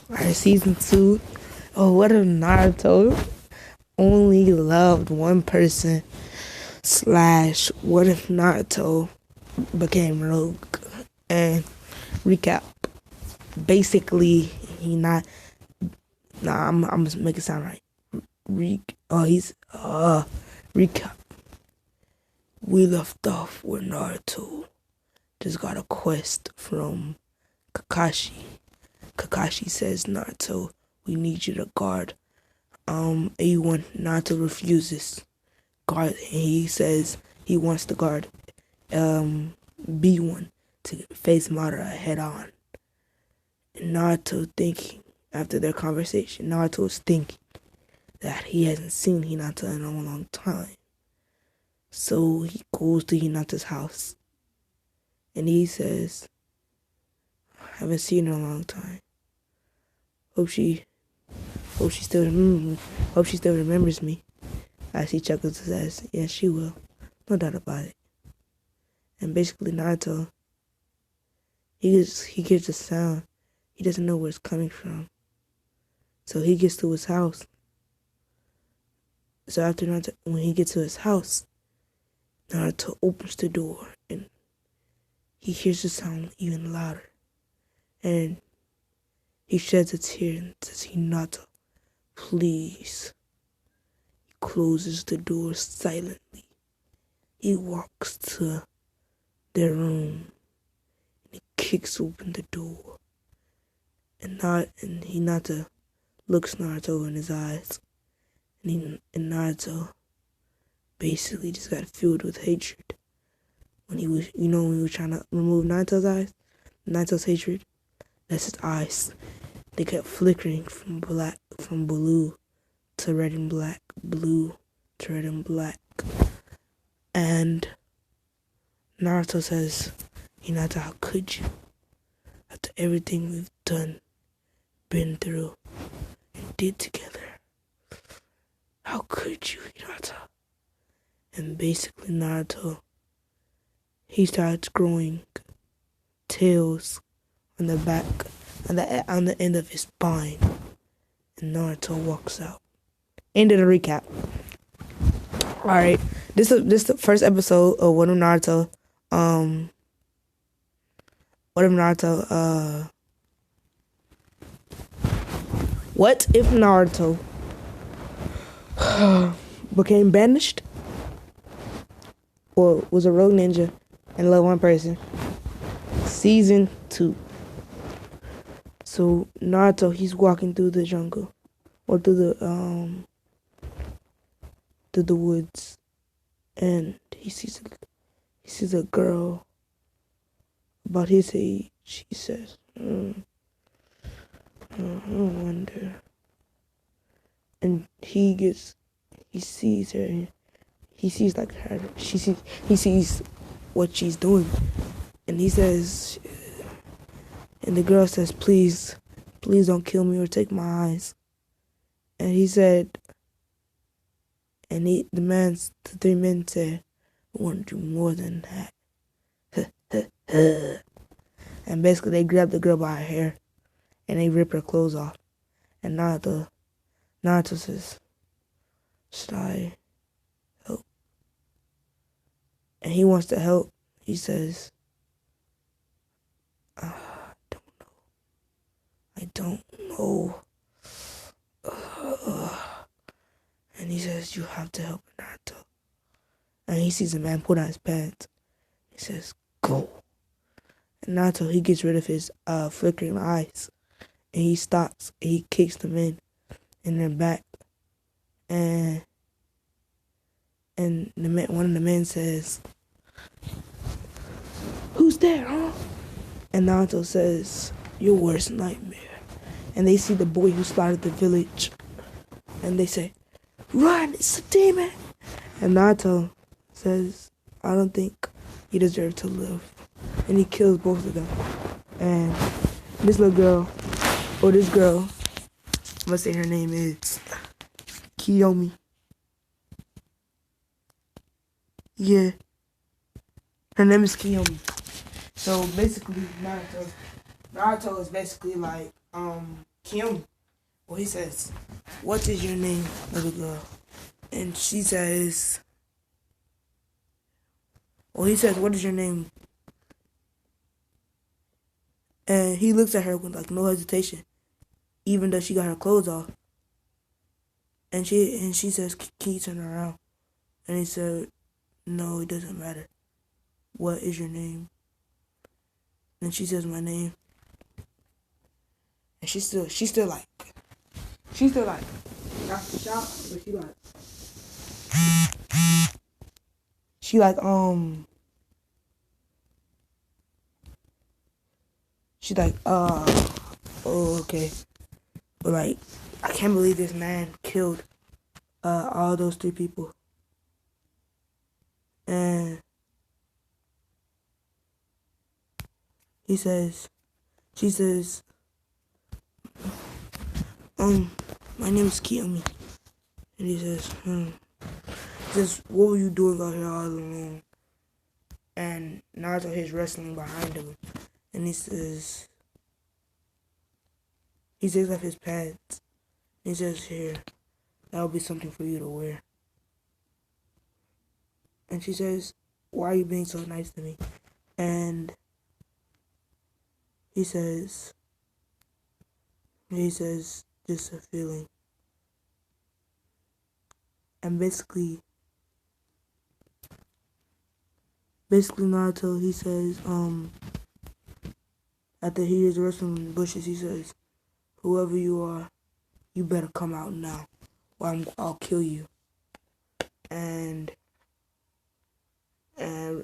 Alright, season 2. Oh, what if Naruto only loved one person? Slash, what if Naruto became rogue? And recap. Basically, he not. Nah, I'm gonna make it sound right. Recap. We left off where Naruto just got a quest from Kakashi. Kakashi says, Naruto, we need you to guard A1. Naruto refuses. He says he wants to guard B1 to face Madara head on. And Naruto thinking, after their conversation, Naruto is thinking that he hasn't seen Hinata in a long time. So he goes to Hinata's house and he says, I haven't seen her in a long time. Hope she still remembers me. As he chuckles and says, yes, she will. No doubt about it. And basically Naruto, he gets a sound. He doesn't know where it's coming from. So he gets to his house. So after Naruto, when he gets to his house, Naruto opens the door and he hears the sound even louder. And he sheds a tear and says, Hinata, please. He closes the door silently. He walks to their room and he kicks open the door. And Hinata looks Naruto in his eyes. And Naruto basically just got filled with hatred. When he was trying to remove Naruto's hatred, that's his eyes. They kept flickering from blue to red and black, blue to red and black. And Naruto says, Hinata, how could you? After everything we've done, been through, and did together. How could you, Hinata? And basically Naruto, he starts growing tails on the back, on the end of his spine. And Naruto walks out. End of the recap. Alright, this is the first episode of What If Naruto, what if Naruto became banished or was a rogue ninja and loved one person? Season 2. So Naruto, he's walking through the jungle or through the woods, and he sees a girl about his age. He says, I wonder. And he sees her, and he sees like her. He sees what she's doing, and he says, and the girl says, please don't kill me or take my eyes. And he said, and the three men said, I want to do more than that. And basically they grab the girl by her hair and they rip her clothes off. And Naruto says, should I help? And he wants to help. He says, I don't know. And he says, you have to help Naruto. And he sees a man put on his pants. He says, go. And Naruto, he gets rid of his flickering eyes. And he stops and he kicks them in their back. And one of the men says, who's there, huh? And Naruto says, your worst nightmare. And they see the boy who slaughtered the village. And they say, run, it's a demon. And Naruto says, I don't think he deserves to live. And he kills both of them. And this girl, I'm gonna say her name is Kiyomi. Yeah. Her name is Kiyomi. So basically Naruto is basically like Kim. Well, he says, "What is your name, little girl?" And she says, well, he says, "What is your name?" And he looks at her with like no hesitation, even though she got her clothes off. And she says, "Can you turn around?" And he said, "No, it doesn't matter. What is your name?" And she says, "My name." And she's still like, not shocked, but she like, she's like, oh, okay. But like, I can't believe this man killed, all those 3 people. And she says, my name is Kiyomi. And he says, what were you doing out here all alone? And Naruto is wrestling behind him. And he says, he takes off his pants. He says, "Here, that'll be something for you to wear." And she says, "Why are you being so nice to me?" And he says, "Just a feeling." And basically Naruto, he says, after he is wrestling in the bushes, he says, "Whoever you are, you better come out now, or I'll kill you." And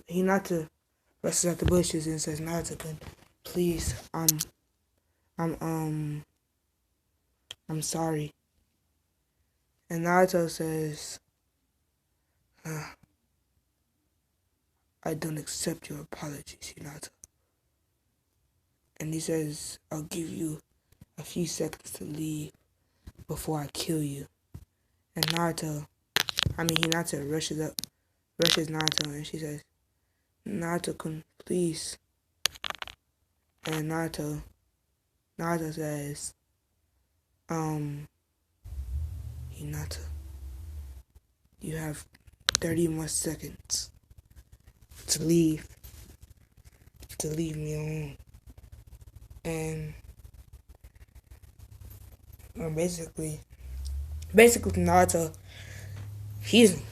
he Naruto wrestles at the bushes and says, "Naruto, please, I'm sorry." And Naruto says, "I don't accept your apologies, Hinata." And he says, "I'll give you a few seconds to leave before I kill you." And Hinata rushes Naruto, and she says, "Naruto, please." And Naruto says, "Hinata, you have 30 more seconds to leave me alone." And basically Naruto, he don't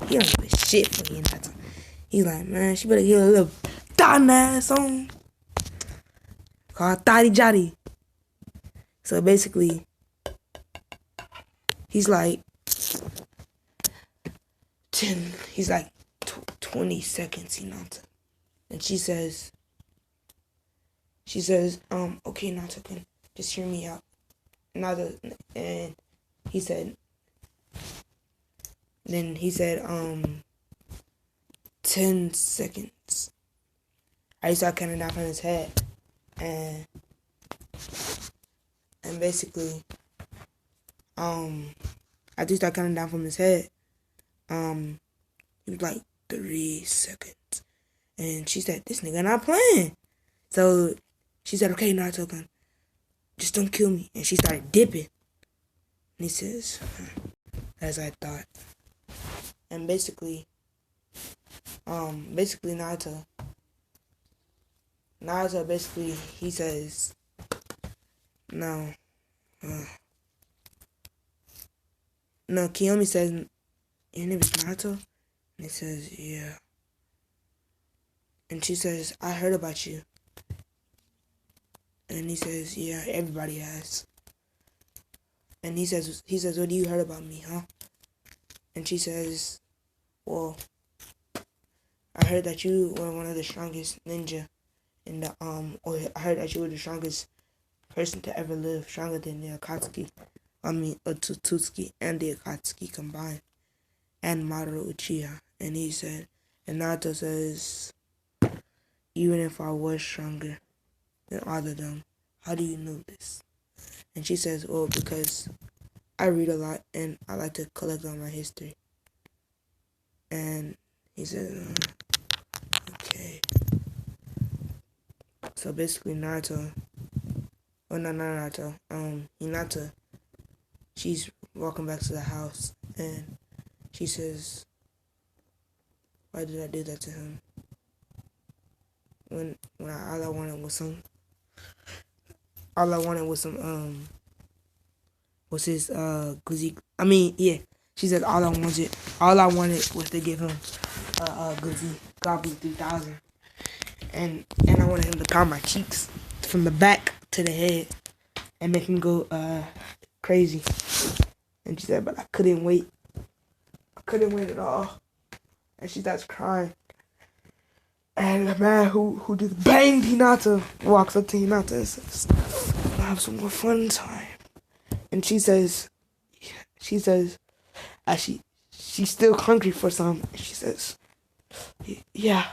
give a shit for Hinata. He's like, "Man, she better get a little darn ass on called Thotty Jotty." So basically, he's like 20 seconds, Hinata. And she says, "Okay, Naruto, just hear me out." And he said, 10 seconds. I start counting down from his head. And basically, I just start counting down from his head. He was like 3 seconds. And she said, "This nigga not playing." So she said, "Okay, Naruto, just don't kill me." And she started dipping. And he says, "As I thought." And basically Naruto basically, he says, no, Kiyomi says, "Your name is Naruto?" And he says, "Yeah." And she says, "I heard about you." And he says, "Yeah, everybody has." And he says, "What do you heard about me, huh?" And she says, "Well, I heard that you were one of the strongest ninja in the, or I heard that you were the strongest person to ever live, stronger than the Otsutsuki and the Akatsuki combined, and Madara Uchiha." And he said, and Naruto says, "Even if I was stronger than all of them, how do you know this?" And she says, "Well, because I read a lot and I like to collect on my history." And he says, "Okay." So basically, Naruto Oh no, Naruto. Hinata. She's walking back to the house, and she says, "Why did I do that to him? All I wanted was his glizzy. I mean, yeah." She said, all I wanted was to give him glizzy goblin 3000, and I wanted him to pound my cheeks from the back to the head and make him go crazy." And she said, "But I couldn't wait. I couldn't wait at all." And she starts crying. And the man who just banged Hinata walks up to Hinata and says, "We'll have some more fun time." And she says, she's still hungry for some. And she says, "Yeah."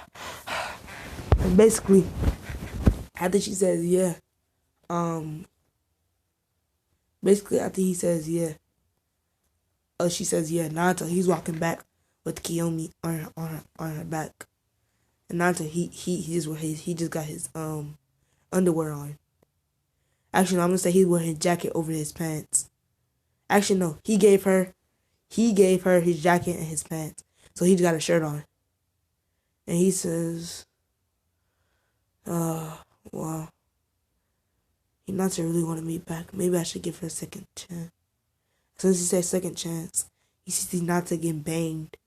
And basically, after she says yeah, basically after he says yeah, she says yeah, Naruto, he's walking back with Kiyomi on her back. And Naruto, he just got his underwear on. Actually, no, I'm gonna say he's wearing his jacket over his pants. Actually, no, he gave her his jacket and his pants, so he just got a shirt on. And he says, well, he not to really wanted me back. Maybe I should give her a second chance." Since he said second chance, he sees Hinata getting banged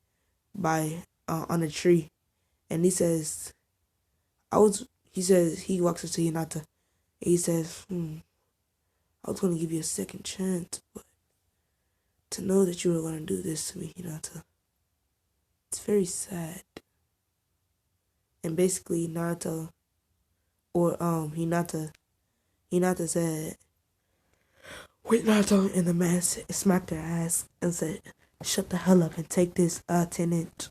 by on a tree, and he says, he walks up to Hinata, and he says, "I was gonna give you a second chance, but to know that you were gonna do this to me, Hinata, it's very sad." And basically, Hinata said, "Wait, Naruto," and the man smacked her ass and said, "Shut the hell up and take this 10-inch."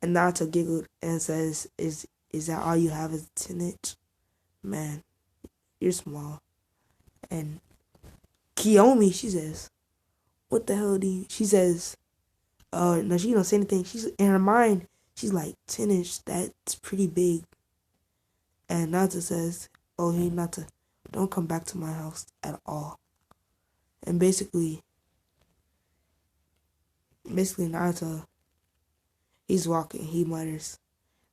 And Naruto giggled and says, Is that all you have is 10-inch? Man, you're small." And Kiyomi, she says, "What the hell do you," she says, no, she don't say anything. She's in her mind, she's like, 10-inch, that's pretty big. And Naruto says, "Oh, hey, Naruto, don't come back to my house at all." And basically Naruto, he's walking, he mutters,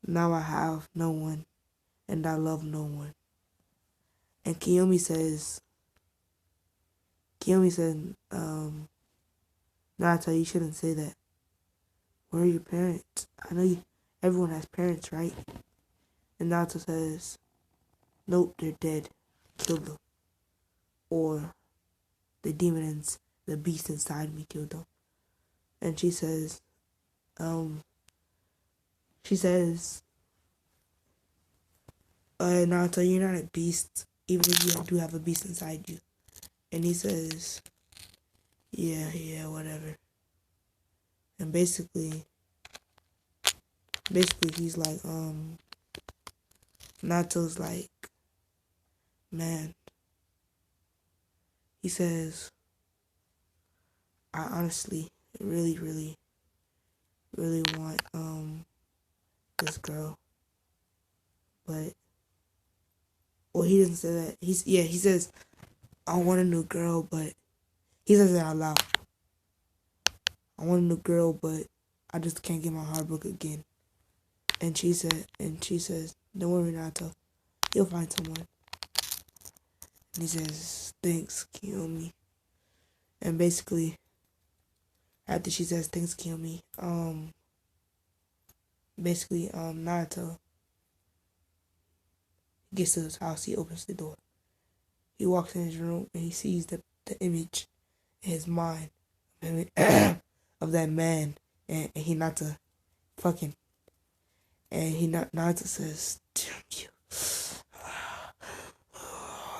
"Now I have no one, and I love no one." And Kiyomi said, "Naruto, you shouldn't say that. Where are your parents? I know everyone has parents, right?" And Naruto says, "Nope, they're dead. Killed them. Or the demons, the beast inside me killed them." And she says, "Naruto, you're not a beast, even if you do have a beast inside you." And he says, yeah, whatever." And basically he's like, Naruto's like, "Man," he says, "I honestly really, really, really want, this girl. But," well, he doesn't say that. He says, "I want a new girl," but he says it out loud. "I want a new girl, but I just can't get my heart broke again." And she says, "Don't worry, Naruto. You'll find someone." And he says, "Thanks, Kiyomi." And basically, after she says, "Thanks, Kiyomi," Naruto gets to his house. He opens the door. He walks in his room and he sees the image in his mind of that man and Hinata fucking. And Naruto says, "Damn you."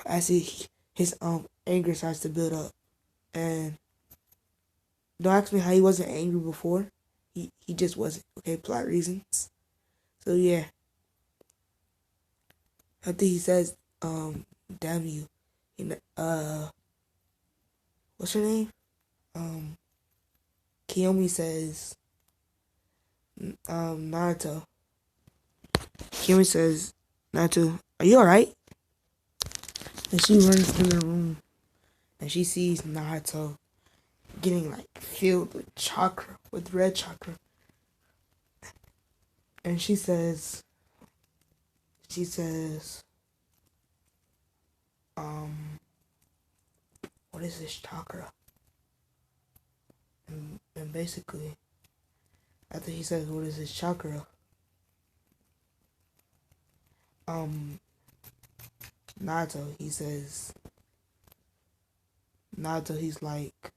As his anger starts to build up. And don't ask me how he wasn't angry before. He just wasn't. Okay, plot reasons. So yeah. After he says, "Damn you," what's her name? Kiyomi says, Naruto. Kiyomi says, "Naruto, are you alright?" And she runs to the room and she sees Naruto getting like filled with chakra, with red chakra. And she says, what is this chakra? And basically, after he says, what is this chakra? Naruto, he's like,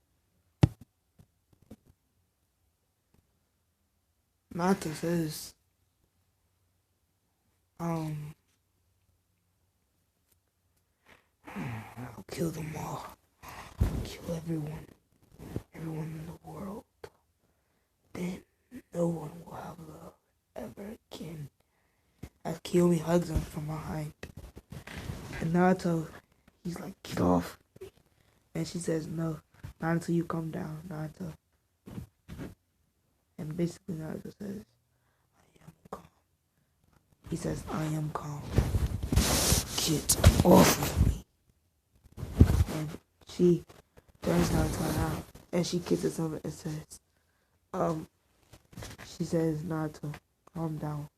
Naruto says, I'll kill them all. Kill everyone in the world. Then no one will have love ever again. As Kiyomi hugs him from behind. And Naruto, he's like, get off. And she says, no, not until you come down, Naruto. And basically Naruto says, I am calm. He says, I am calm. Get off of me. And she turns Naruto around and she kisses him and says, she says, Naruto, calm down.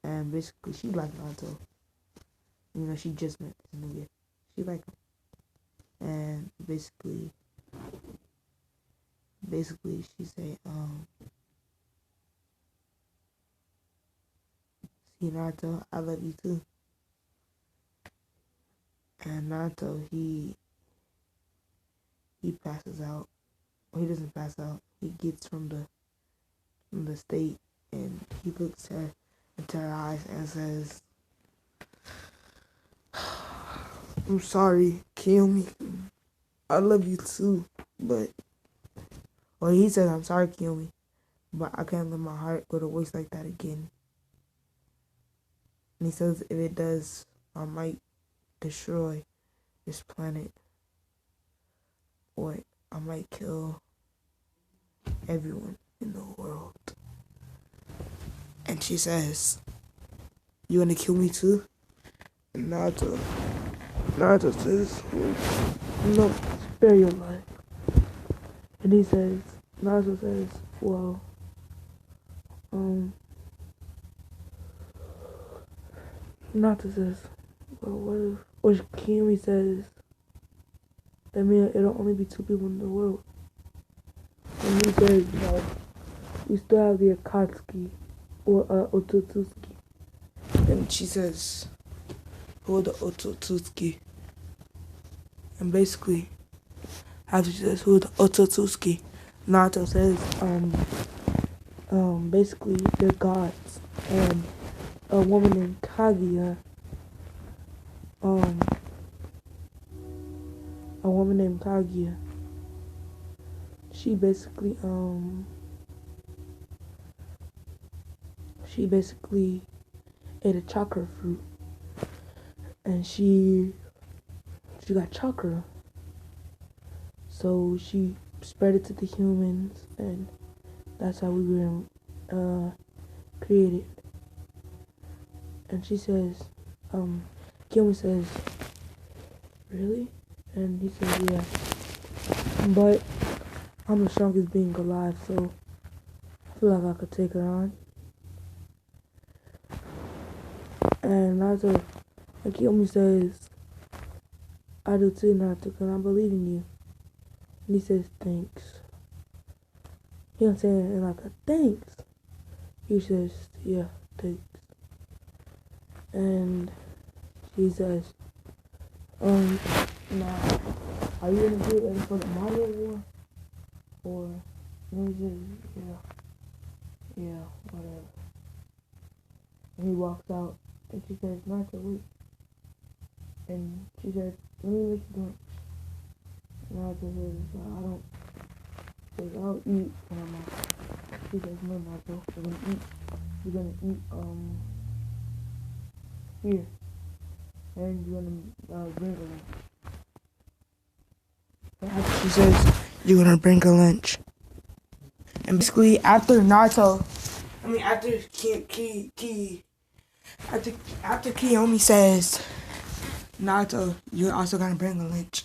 And basically she like Naruto. You know, she just met this nigga. She like him. And basically she say, see Naruto, I love you too. And Naruto, he passes out. Well, he doesn't pass out. He gets from the state and he looks her into her eyes and says, I'm sorry, kill me. I love you too, but he says, I'm sorry, kill me, but I can't let my heart go to waste like that again. And he says, if it does, I might destroy this planet, or I might kill everyone in the world. And she says, you gonna kill me too? And Naruto says, no, spare your life. And Naruto says, well, Naruto says, well, what if Kiyomi says, that means it'll only be 2 people in the world. And he says, no, we still have the Akatsuki, or Otsutsuki. And she says, who are the Otsutsuki? And basically, after she says, who are the Otsutsuki, Naruto says, basically, they're gods. And a woman named Kaguya, she basically ate a chakra fruit. And she got chakra. So she spread it to the humans, and that's how we were created. And she says, Kiyomi says, really? And he says, yeah. But I'm the strongest being alive, so I feel like I could take her on. And Naruto, and Kiyomi says, I do too, Naruto, because I believe in you. And he says, thanks. He don't say it like a thanks. He says, yeah, thanks. And she says, now, are you gonna do it for the Mario War? Or, and he says, yeah, whatever. And he walks out, and she says, Naruto, wait. And she says, let me make you lunch. Naruto says, I don't eat when I'm out. She says, no, Naruto, we're gonna eat, here. And you're gonna bring a lunch. And she says, you're gonna bring a lunch. And basically, after Kiyomi says, Naruto, you're also gonna bring a lunch.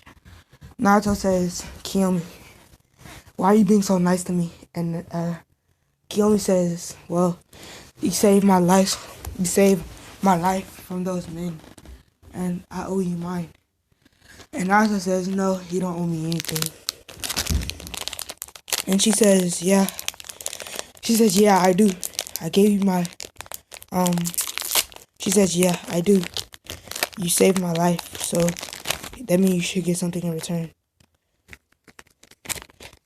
Naruto says, Kiyomi, why are you being so nice to me? And Kiyomi says, well, you saved my life. You saved my life from those men. And I owe you mine. And Naruto says, no, you don't owe me anything. And she says, yeah. She says, yeah, I do. I gave you my, she says, yeah, I do. You saved my life, so that means you should get something in return.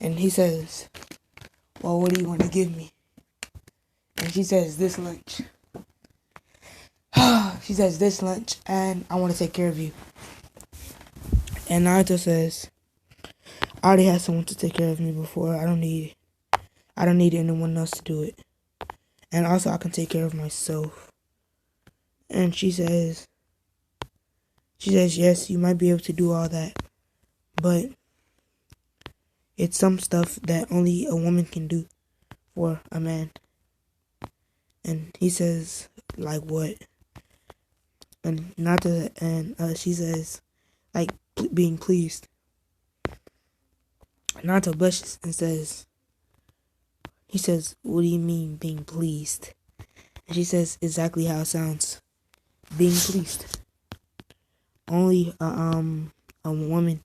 And he says, well, what do you want to give me? And she says, this lunch. She says, this lunch, and I want to take care of you. And Naruto says, I already had someone to take care of me before. I don't need anyone else to do it. And also, I can take care of myself. And she says, yes, you might be able to do all that, but it's some stuff that only a woman can do for a man. And he says, like what? And she says, like being pleased. Naruto blushes and says, he says, what do you mean being pleased? And she says exactly how it sounds, being pleased. Only a woman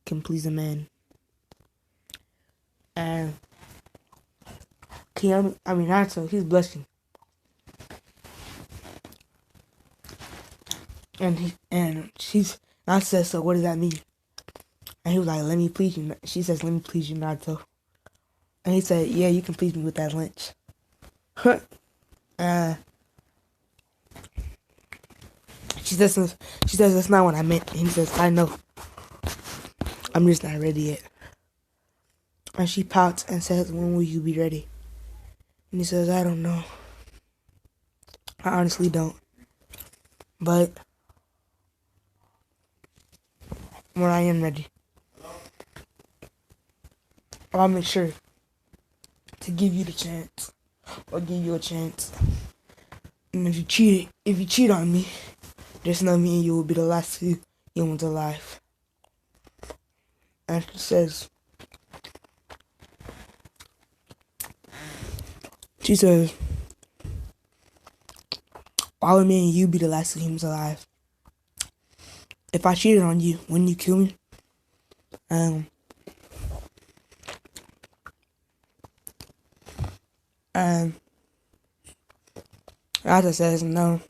can please a man. And Naruto, he's blushing. And she's Naruto says, so what does that mean? And he was like, let me please you. She says, let me please you, Naruto. And he said, yeah, you can please me with that lunch. She says, that's not what I meant. And he says, I know. I'm just not ready yet. And she pouts and says, when will you be ready? And he says, I don't know. I honestly don't. But when I am ready, I'll make sure to give you the chance, or give you a chance. And if you cheat on me, just know me and you will be the last two humans alive. And she says, why would me and you be the last two humans alive? If I cheated on you, wouldn't you kill me? Naruto says, no.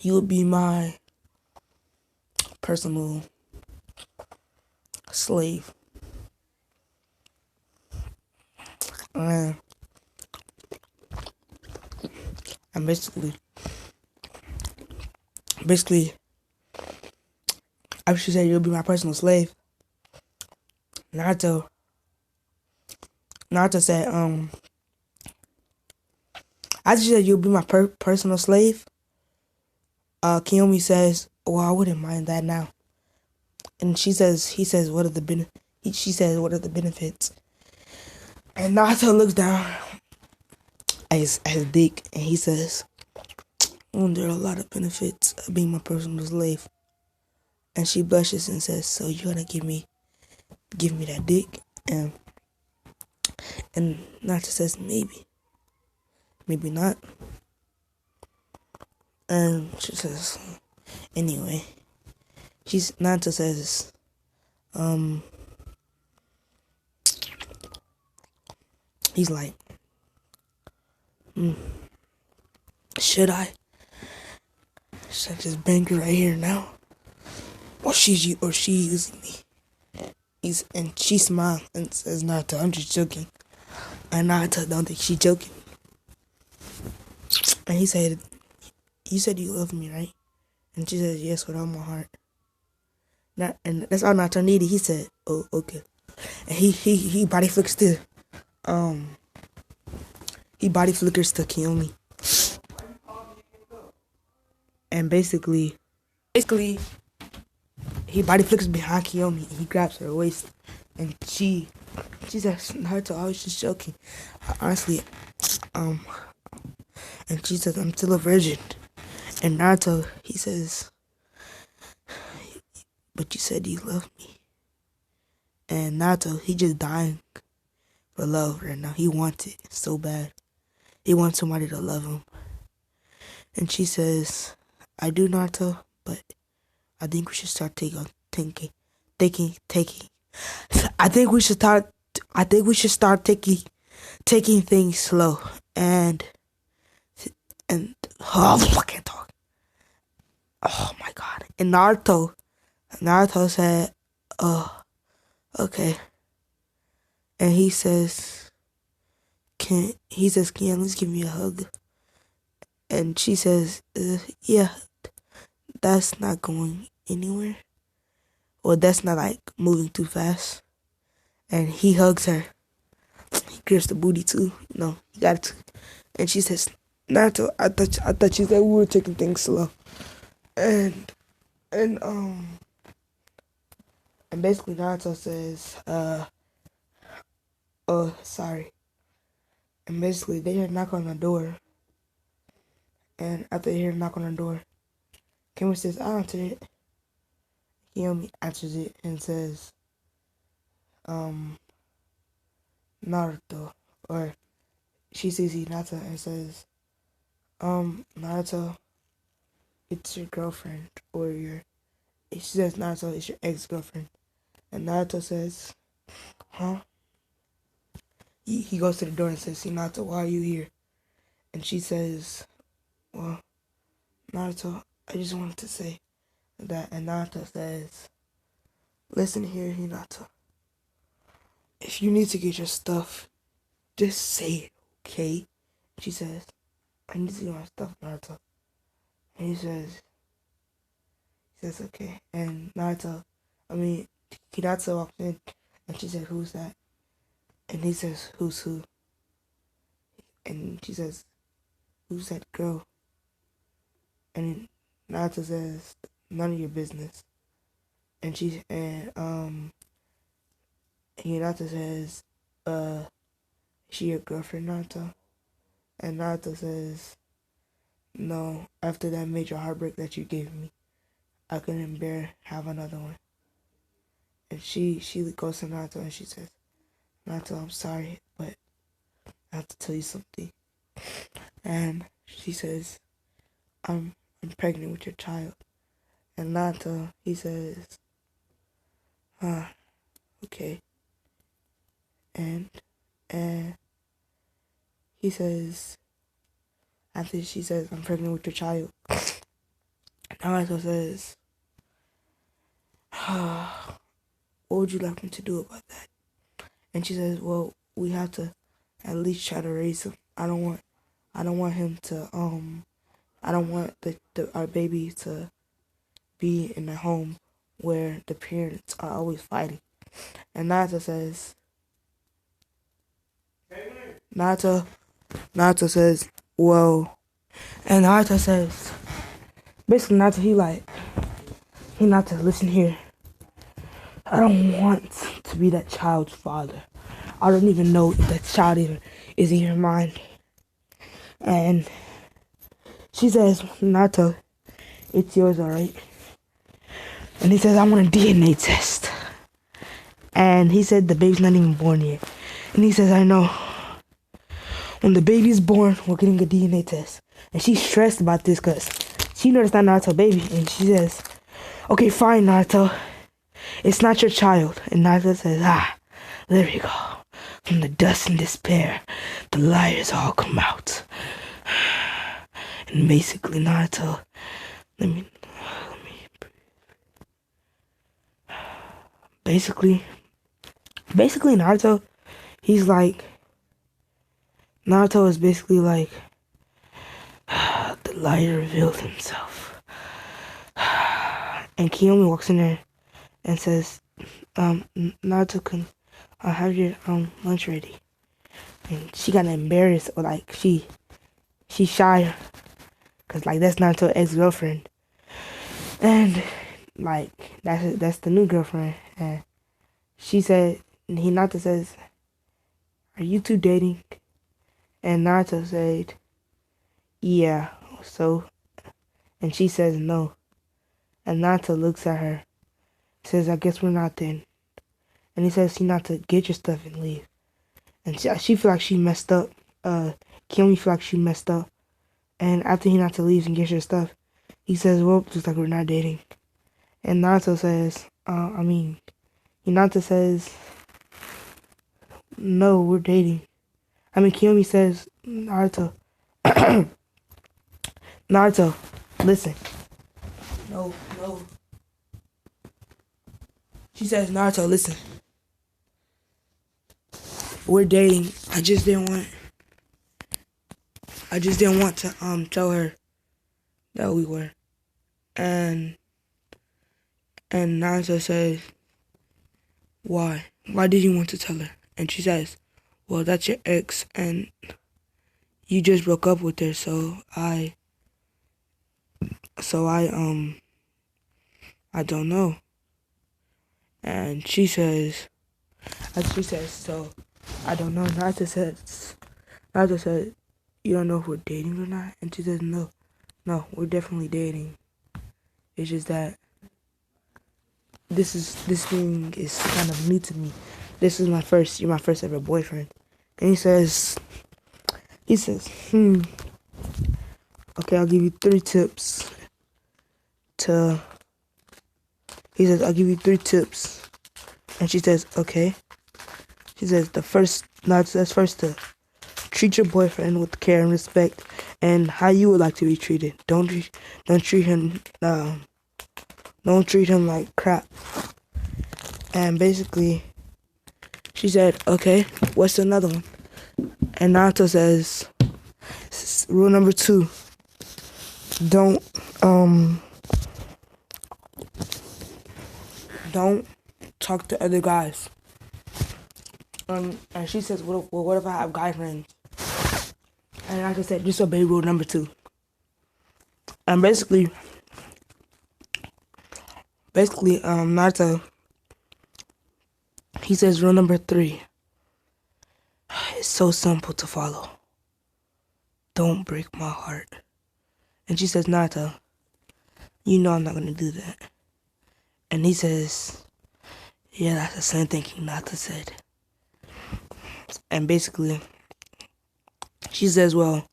You would be my personal slave. And basically, I should say you'll be my personal slave. Naruto said, I just said you'll be my personal slave. Kiyomi says, well, I wouldn't mind that now. And he says, what are the benefits? And Naruto looks down at his dick and he says, there are a lot of benefits of being my personal slave. And she blushes and says, so you're gonna give me that dick? And Naruto says, maybe not. And she says, anyway, Naruto says, he's like, should I just bang her right here now? Or she using me? And she smiles and says, Naruto, I'm just joking. And Naruto don't think she's joking. And he said, you said you love me, right? And she says, yes, with all my heart. And that's all Naruto needed. He said, oh, okay. And he body flickers to Kiyomi. And basically he body flicks behind Kiyomi and he grabs her waist. And she says, Naruto, I was just joking. Honestly, and she says, I'm still a virgin. And Naruto, he says, but you said you love me. And Naruto, he just dying for love right now. He wants it so bad. He wants somebody to love him. And she says, I do, Naruto, but I think we should start taking. I think we should start. I think we should start taking things slow. And I can't talk. Oh my god. And Naruto said, "Oh, okay." And can you at least give me a hug? And she says, yeah, that's not going anywhere. Well, that's not like moving too fast. And he hugs her. He grips the booty too. No, he got it too. And she says, Naruto, I thought you said we were taking things slow. And and um and basically Naruto says, oh sorry. And basically they hear a knock on the door. And after they hear a knock on the door, Kimura says, I answered it. Kiyomi answers it and says, Naruto. Or she sees Hinata and says, Naruto, it's your girlfriend. Or she says, Naruto, it's your ex-girlfriend. And Naruto says, huh? He goes to the door and says, Hinata, why are you here? And she says, well, Naruto, I just wanted to say that. And Naruto says, listen here, Hinata. If you need to get your stuff, just say it, okay? She says, I need to get my stuff, Naruto. And he says, okay. And Hinata walks in and she says, who's that? And he says, who's who? And she says, who's that girl? And Naruto says, none of your business. And Hinata says, is she your girlfriend, Naruto? And Naruto says, no, after that major heartbreak that you gave me, I couldn't bear have another one. And she goes to Naruto and she says, Naruto, I'm sorry, but I have to tell you something. And she says, I'm pregnant with your child. And Naruto, he says, okay. And he says, after she says, I'm pregnant with your child, Naruto says, what would you like me to do about that? And she says, well, we have to at least try to raise him. I don't want him to, I don't want our baby to be in a home where the parents are always fighting. And Naruto says, Naruto says, well, and Naruto says, basically Naruto, Naruto, listen here. I don't want to be that child's father. I don't even know if that child even is in your mind. And she says, Naruto, it's yours, alright? And he says, I want a DNA test. And he said the baby's not even born yet. And he says, I know. When the baby's born, we're getting a DNA test. And she's stressed about this because she knows it's not Naruto's baby. And she says, okay, fine, Naruto. It's not your child. And Naruto says, there we go. From the dust and despair, the liars all come out. And basically, Naruto, basically Naruto, Naruto is basically like, the liar revealed himself. And Kiyomi walks in there and says, Naruto, can have your lunch ready. And she got embarrassed, or like she's shy, cause like that's Naruto's ex-girlfriend, and like that's the new girlfriend. And she said, Naruto says, are you two dating? And Naruto said, yeah. So, And she says no. And Naruto looks at her, says, I guess we're not then. And he says, Hinata, get your stuff and leave. And she feel like she messed up. Kiyomi feel like she messed up. And after Hinata leaves and gets her stuff, he says, well, looks like we're not dating. And Naruto says, Hinata says, no, we're dating. Kiyomi says, Naruto, Naruto, listen. No. She says, Naruto, listen. We're dating. I just didn't want to tell her that we were. And Naruto says, why? Why did you want to tell her? And she says, well, that's your ex, and you just broke up with her, so I don't know. And she says, so I don't know. Naruto said, you don't know if we're dating or not? And she says, no, we're definitely dating. It's just that this thing is kind of new to me. You're my first ever boyfriend. And he says, okay, I'll give you 3 tips I'll give you 3 tips. And she says, okay. She says, first to treat your boyfriend with care and respect and how you would like to be treated. Don't treat him like crap. And basically, she said, okay, what's another one? And Naruto says, rule number 2, don't talk to other guys. And she says, well, what if I have guy friends? And Naruto said, just obey rule number 2. And basically, Naruto, he says rule number 3. It's so simple to follow. Don't break my heart. And she says, Naruto, you know I'm not gonna do that. And he says, yeah, that's the same thing Hinata said. And basically, she says, well,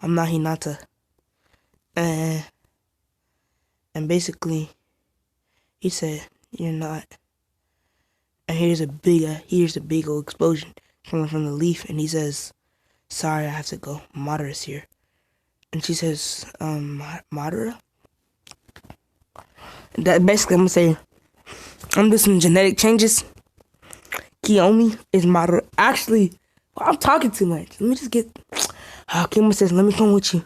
I'm not Hinata. And basically, he said, you're not. And here's a big old explosion coming from the leaf. And he says, sorry, I have to go. Madara's here. And she says, Madara? That basically, I'm going to say, I'm doing some genetic changes. Kiyomi is Madara. Actually, I'm talking too much. Let me just get... Kiyomi says, let me come with you.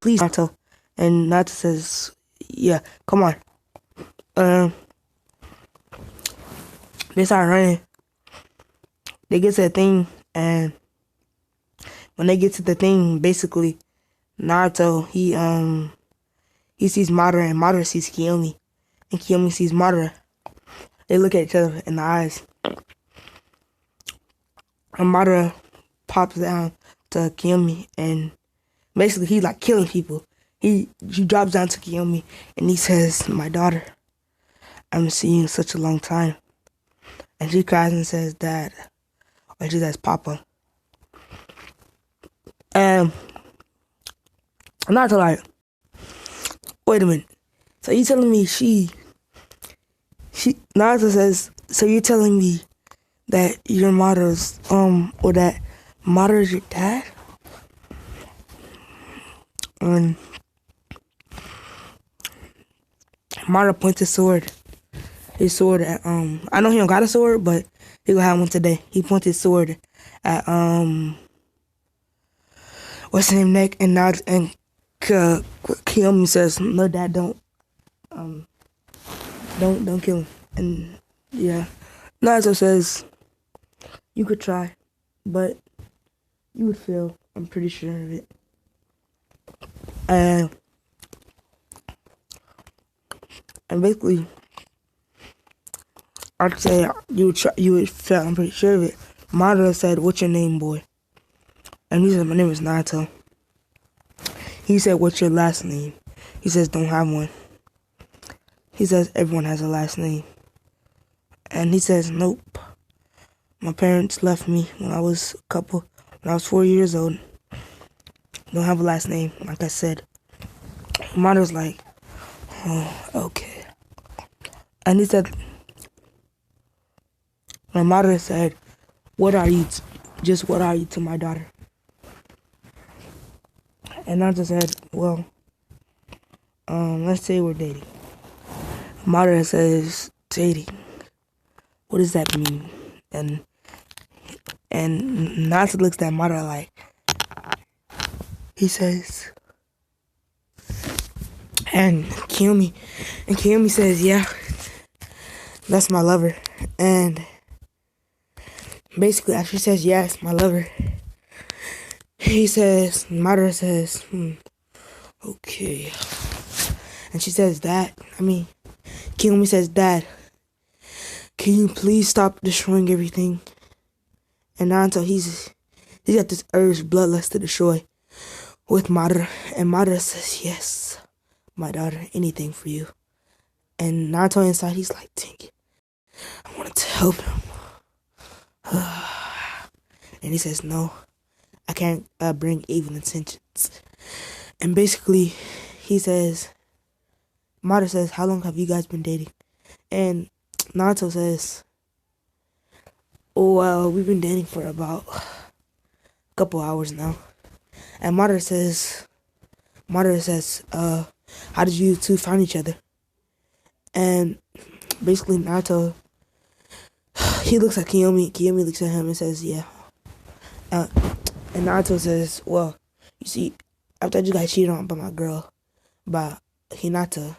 Please, Naruto. And Naruto says, yeah, come on. They start running. They get to the thing, and when they get to the thing, basically, Naruto, he sees Madara, and Madara sees Kiyomi, and Kiyomi sees Madara. They look at each other in the eyes, and Madara pops down to Kiyomi, and basically he's like killing people. He drops down to Kiyomi, and he says, my daughter, I haven't seen you in such a long time. And she cries and says, Dad. Or she says, Papa. And I'm not like, wait a minute. So you telling me Naruto says, so you're telling me that your Madara's, or that Madara's your dad? And Madara points his sword at, I know he don't got a sword, but he gonna have one today. He pointed his sword at, what's his name, neck, and Kiyomi says, no, Dad, don't kill him. And, yeah, Naruto says, you could try, but you would fail. I'm pretty sure of it. And basically, I'd say you would fail. I'm pretty sure of it. Madara said, what's your name, boy? And he said, my name is Naruto. He said, what's your last name? He says, don't have one. He says, everyone has a last name. And he says, nope. My parents left me when I was 4 years old. Don't have a last name, like I said. My mother's like, oh, okay. And he said, my mother said, what are you? What are you to my daughter? And I just said, well, let's say we're dating. Mother says, dating. What does that mean? And Natsu looks at Mother like, he says, and Kiyomi says, yeah, that's my lover. And basically, after she says, yes, my lover, Mother says, okay. And she says, Kiyomi says, Dad, can you please stop destroying everything? And Naruto, he's got this urge, bloodlust to destroy with Madara. And Madara says, yes, my daughter, anything for you. And Naruto inside, he's like, dang it, I wanted to help him. And he says, no, I can't bring evil intentions. And basically, Madara says, how long have you guys been dating? And Naruto says, oh, well, we've been dating for about a couple hours now. And Madara says, how did you two find each other? And basically Naruto, he looks at Kiyomi. Kiyomi looks at him and says, yeah. And Naruto says, well, you see, after you got cheated on by my girl, by Hinata,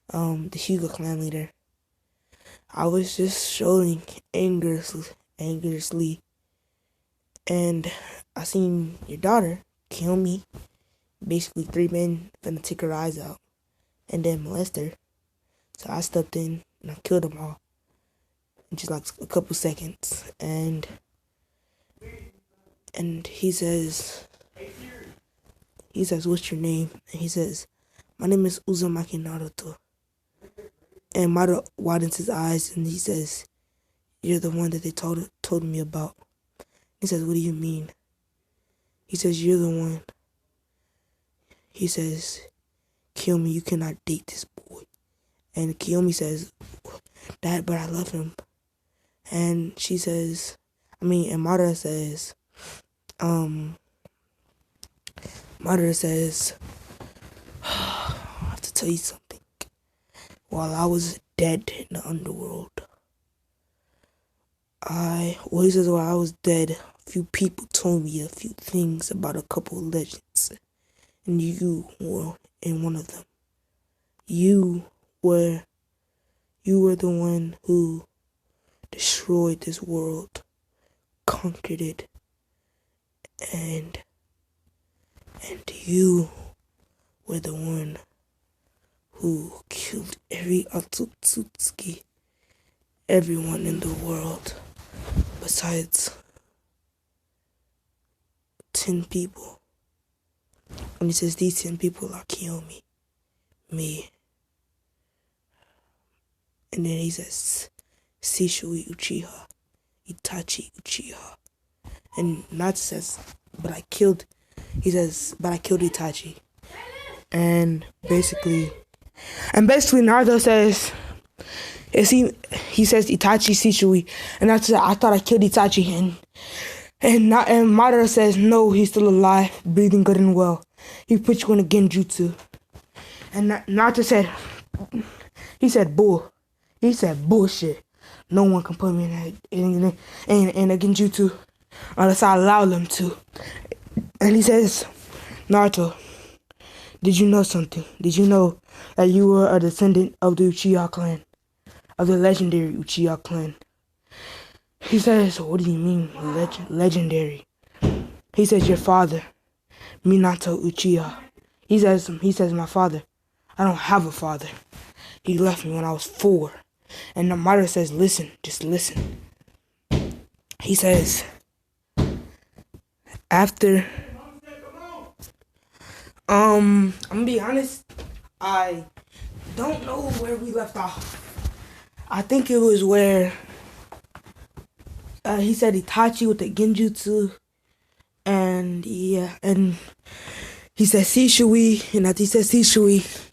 the Hyuga clan leader, I was just showing angerously, and I seen your daughter kill me. Basically, 3 men finna take her eyes out and then molest her. So I stepped in and I killed them all in just like a couple seconds. And he says, what's your name? And he says, my name is Uzumaki Naruto. And Madara widens his eyes and he says, you're the one that they told me about. He says, what do you mean? He says, you're the one. He says, Kiyomi, you cannot date this boy. And Kiyomi says, Dad, but I love him. And she says, and Madara says, I have to tell you something. While I was dead in the underworld, while I was dead, a few people told me a few things about a couple of legends. And you were in one of them. You were the one who destroyed this world, conquered it, and you were the one who killed every Otsutsuki, everyone in the world, besides 10 people. And he says, these 10 people are Kiyomi, me. And then he says, Shishui Uchiha, Itachi Uchiha. And Natsu says, but I killed Itachi. And basically Naruto says, he says Itachi Shishui. And Natsu says, I thought I killed Itachi. And Madara says, no, he's still alive, breathing good and well. He put you in a genjutsu. And Naruto said, he said bullshit. No one can put me in a genjutsu unless I allow them to. And he says, Naruto, did you know something? Did you know that you were a descendant of the Uchiha clan, of the legendary Uchiha clan? He says, what do you mean, legendary? He says, your father, Minato Uchiha. He says, my father. I don't have a father. He left me when I was 4. And the Madara says, listen, just listen. He says, after, I'm gonna be honest, I don't know where we left off. I think it was where he said Itachi with the genjutsu, and yeah, and he says Shishui, and after he says Shishui,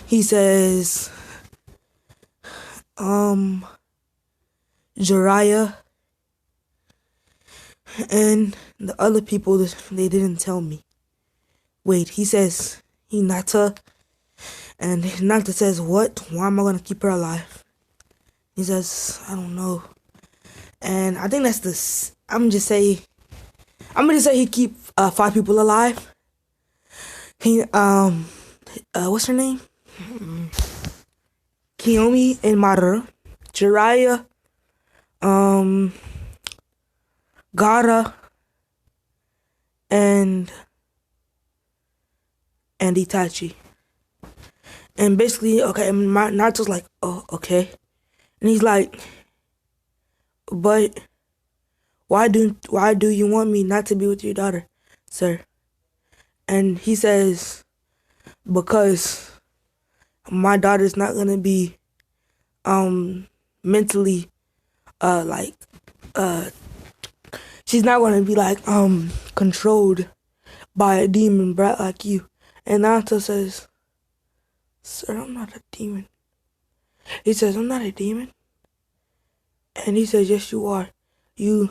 he says Jiraiya, and the other people, they didn't tell me. Wait, he says Hinata, and Hinata says, what? Why am I gonna keep her alive? He says, I don't know. And I think that's I'm gonna just say he keep 5 people alive. He what's her name? Kiyomi and Madara, Jiraiya, Gaara, and Itachi. And basically, okay, and Naruto's like, oh, okay. And he's like, but why do you want me not to be with your daughter, sir? And he says, because my daughter's not gonna be mentally she's not gonna be controlled by a demon brat like you. And Naruto says, sir, I'm not a demon. He says, I'm not a demon. And he says, yes, you are. You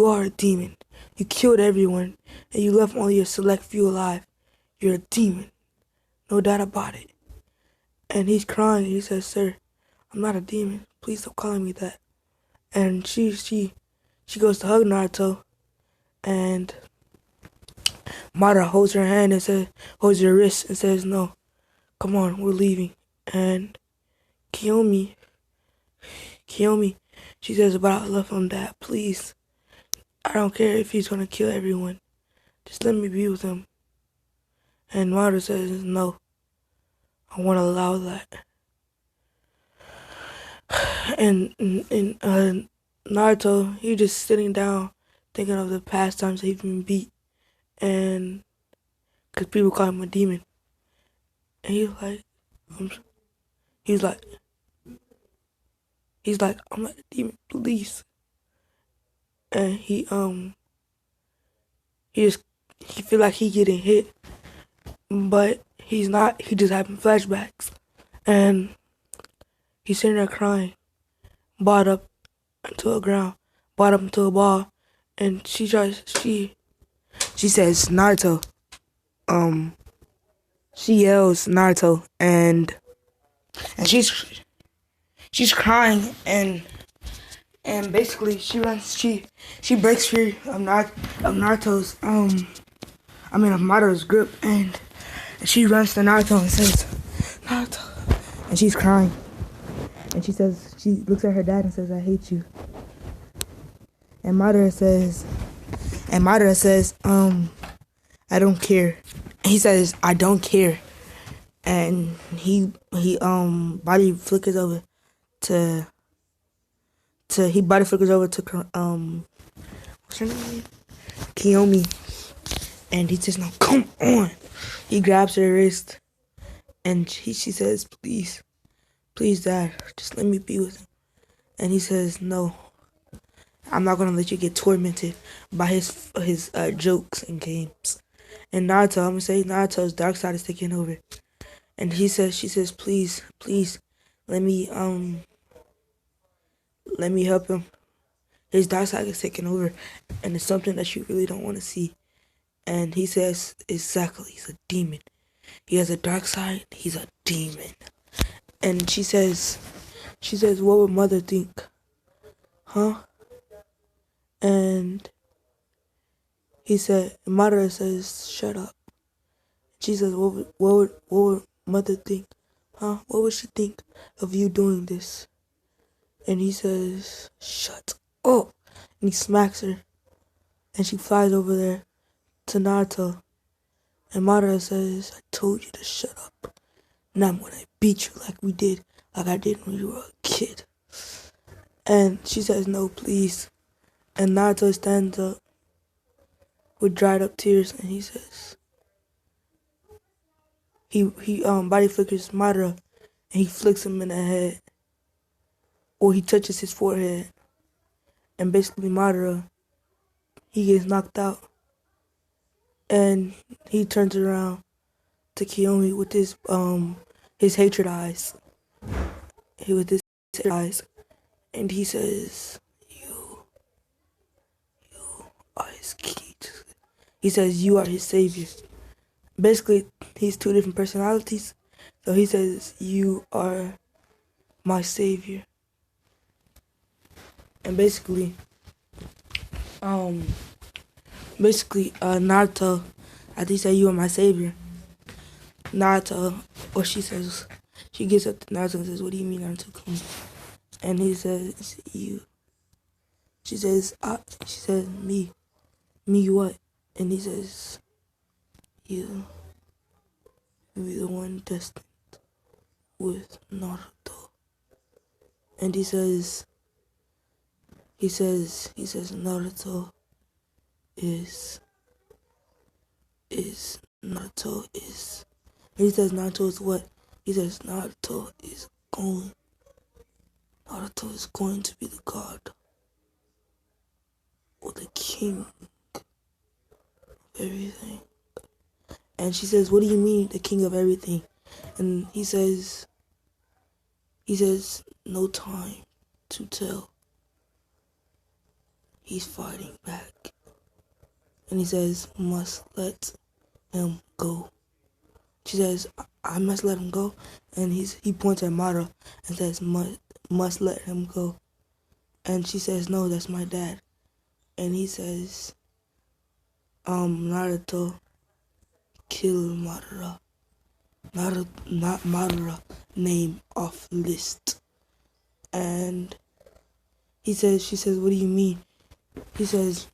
are a demon. You killed everyone, and you left only a select few alive. You're a demon. No doubt about it. And he's crying, and he says, sir, I'm not a demon. Please stop calling me that. And she goes to hug Naruto, and Madara holds her hand and holds her wrist and says, no, come on, we're leaving. And Kiyomi, she says, but I love him, Dad, please. I don't care if he's gonna kill everyone. Just let me be with him. And Madara says, no, I won't allow that. And Naruto, he just sitting down thinking of the past times he's been beat, and because people call him a demon. And he's like, I'm not a demon, please. And he feel like he getting hit, but he's not. He just having flashbacks, and he's sitting there crying, bought up into a ball, and she says, Naruto. She yells Naruto, and she's crying, and basically she runs. She breaks free of Naruto's of Madara's grip, and she runs to Naruto and says, Naruto, and she's crying, and she looks at her dad and says, I hate you. And Madara says, I don't care. And he says, I don't care. And he body flickers over to what's her name? Kiyomi. And he says, no, come on. He grabs her wrist, and she says, please, Dad, just let me be with him. And he says, no, I'm not gonna let you get tormented by his jokes and games. And Naruto, I'm gonna say Naruto's dark side is taking over. And she says, please, let me help him. His dark side is taking over, and it's something that you really don't want to see. And he says, exactly, he's a demon. He has a dark side, he's a demon. And she says, what would Mother think? Huh? And Madara says, shut up. She says, what would Mother think? Huh? What would she think of you doing this? And he says, shut up. And he smacks her. And she flies over there to Naruto. And Madara says, I told you to shut up. Now I'm gonna beat you like I did when you were a kid. And she says, no, please. And Naruto stands up with dried up tears, and he says, he body flickers Madara, and he flicks him in the head, or he touches his forehead, and basically Madara, he gets knocked out, and he turns around to Kiyomi with his hatred eyes. With his hatred eyes, and he says, "You are his key." He says, "You are his savior." Basically, he's two different personalities, so he says, "You are my savior." And Naruto, after he said, "You are my savior," Naruto, or she gets up to Naruto and says, "What do you mean, Naruto? Come." And he says, "You." She says, "Me. Me what?" And he says, "You be the one destined with Naruto." And he says, Naruto is, Naruto is, and he says, Naruto is what? He says, Naruto is going to be the god, or the king of everything. And she says, "What do you mean, the king of everything?" And he says, "No time to tell." He's fighting back. And he says, "Must let him go." She says, "I must let him go." And he points at Madara and says, must let him go." And she says, "No, that's my dad." And he says, Naruto, kill Madara. Not Madara, name off list. And she says, "What do you mean?" He says,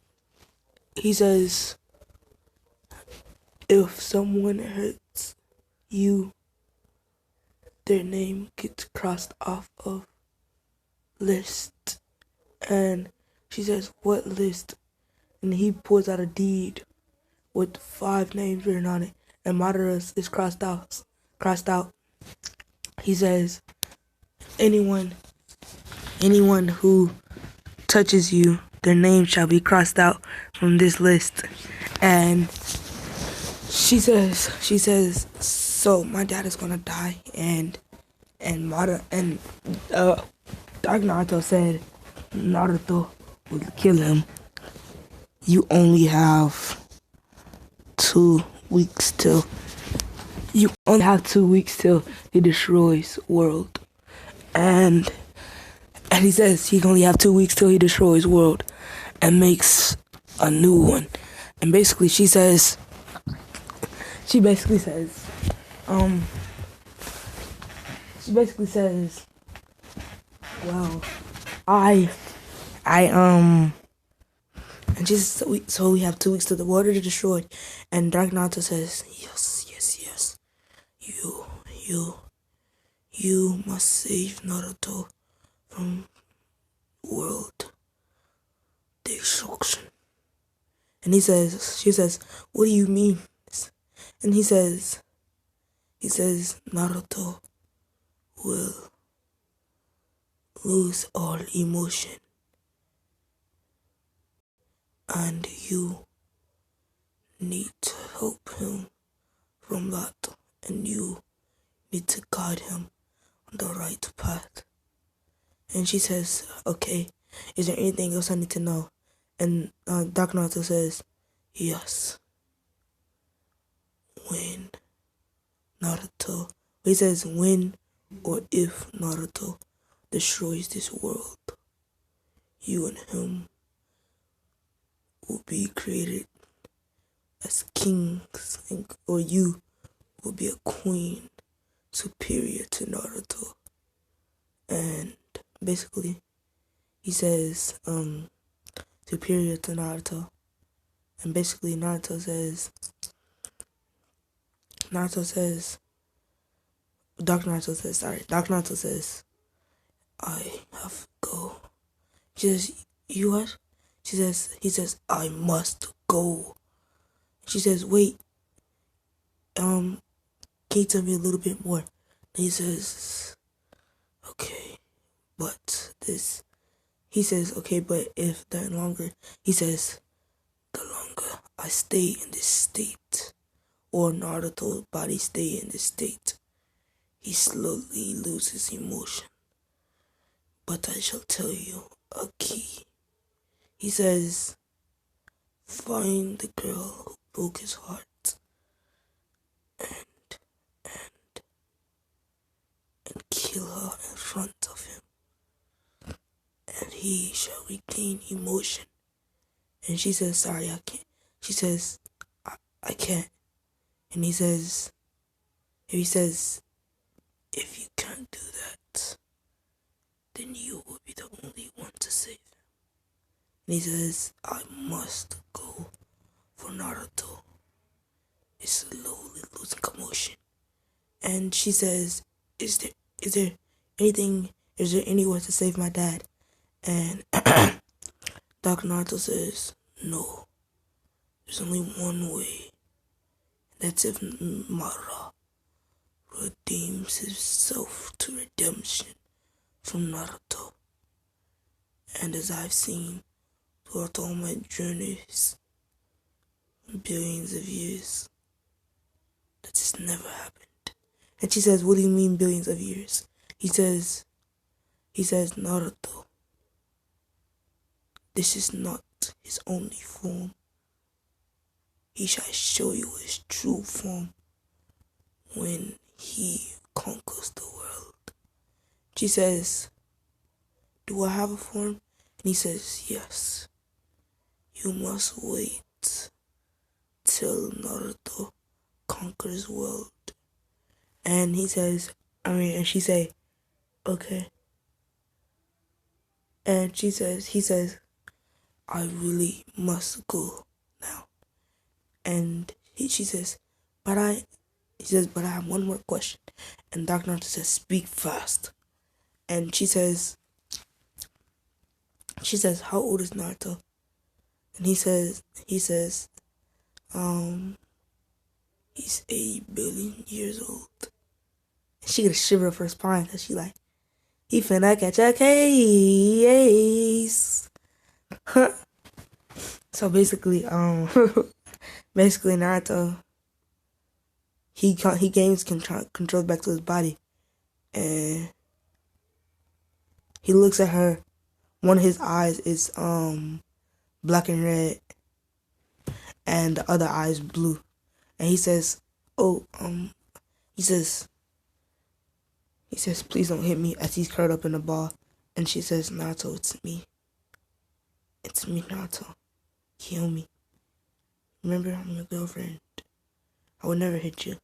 "If someone hurts you, their name gets crossed off of list." And she says, "What list?" And he pulls out a deed with 5 names written on it, and Madara is crossed out. He says, anyone who touches you, their name shall be crossed out from this list." And she says, "So my dad is gonna die." And Dark Naruto said, "Naruto will kill him. You only have 2 weeks till he destroys world." And he says he can only have 2 weeks till he destroys world and makes a new one. And basically she basically says, well, and so we have 2 weeks till the world is destroyed. And Dark Naruto says, yes. You must save Naruto from world destruction. And she says, "What do you mean?" And he says, "Naruto will lose all emotion, and you need to help him from that, and you need to guide him on the right path." And she says, "Okay, is there anything else I need to know?" And Dark Naruto says, "Yes. When or if Naruto destroys this world, you and him will be created as kings, or you will be a queen superior to Naruto." And basically he says superior to Naruto. And basically Naruto says Dark Naruto says, "I have to go." She says, "You what?" He says, "I must go." She says, "Wait, can can you tell me a little bit more? And he says, okay, but okay, but if that longer, he says, the longer I stay in this state, or Naruto's body stay in this state, he slowly loses emotion. But I shall tell you a key. He says, find the girl who broke his heart and kill her in front of him, and he shall regain emotion. And she says, sorry, I can't. She says, I can't. And he says, if you can't do that, then you will be the only one to save him. And he says, I must go for Naruto. It's slowly losing commotion. And she says, is there any way to save my dad? And Dr. Naruto says, no. There's only one way. That's if Madara redeems himself to redemption from Naruto. And as I've seen throughout all my journeys, billions of years, that just never happened. And she says, what do you mean billions of years? He says, Naruto, this is not his only form. He shall show you his true form when he conquers the world. She says, do I have a form? And he says, yes. You must wait till Naruto conquers the world. And he says, and she say, okay. And he says, I really must go now. And she says, but I have one more question. And Dr. Naruto says, speak fast. And she says, how old is Naruto? And he says, he's 8 billion years old. And she get a shiver up her spine because she like, he finna catch a case. So basically, Naruto, he gains control back to his body, and he looks at her. One of his eyes is black and red, and the other eye is blue. And he says, he says, please don't hit me, as he's curled up in a ball. And she says, Naruto, it's me, Naruto. Kill me. Remember, I'm your girlfriend. I would never hit you.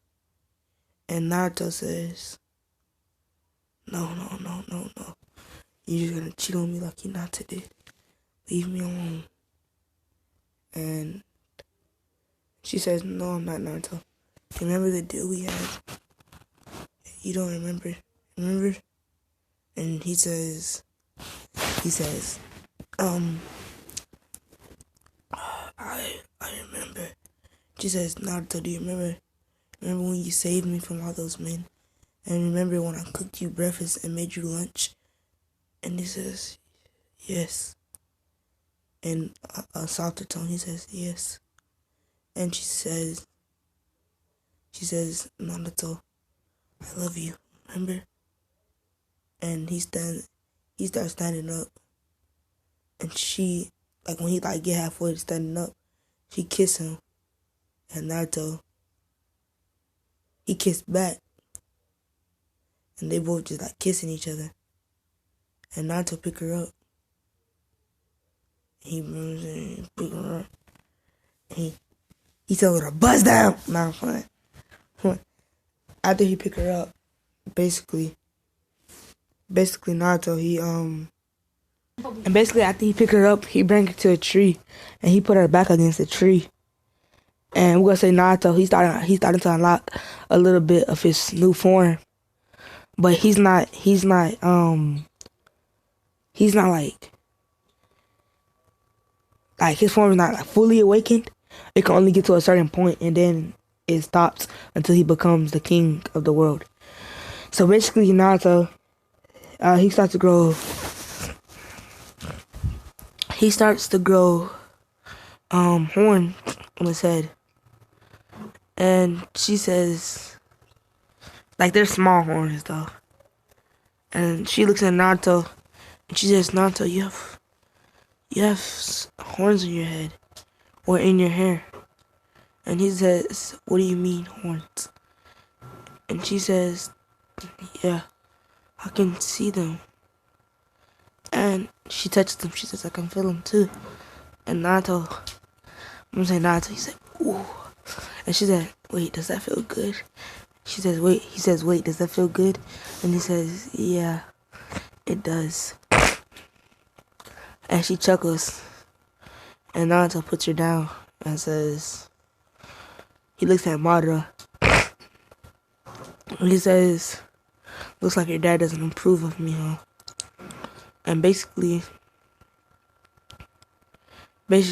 And Naruto says, no. You're just gonna cheat on me like Hinata did. Leave me alone. And she says, no, I'm not Naruto. Remember the deal we had? You don't remember? Remember? And he says, I remember. She says, Naruto, do you remember? Remember when you saved me from all those men? And remember when I cooked you breakfast and made you lunch? And he says, yes. In a softer tone, he says, yes. And she says, Naruto, I love you, remember? And he starts standing up. And she, like when he get halfway to standing up, she kissed him. And Naruto, he kissed back. And they both just kissing each other. And Naruto pick her up. He runs and pick her up. And he tells her to buzz down. Nah, I'm fine. After he pick her up, basically Naruto, and basically after he pick her up, he bring her to a tree, and he put her back against the tree. And we're gonna say Naruto, he's starting to unlock a little bit of his new form, but he's not like his form is not fully awakened. It can only get to a certain point, and then it stops until he becomes the king of the world. So basically, Naruto, he starts to grow. He starts to grow horn on his head, and she says, like they're small horns though. And she looks at Naruto, and she says, Naruto, you have horns in your head, or in your hair. And he says, what do you mean horns? And she says, yeah, I can see them. And she touches them. She says, I can feel them too. And Naruto, I'm gonna say Naruto, he said, ooh. And she said, wait, does that feel good? She says, wait. He says, wait, does that feel good? And he says, yeah, it does. And she chuckles. And Naruto puts her down and says, he looks at Madara. And he says, looks like your dad doesn't approve of me, huh? And basically, as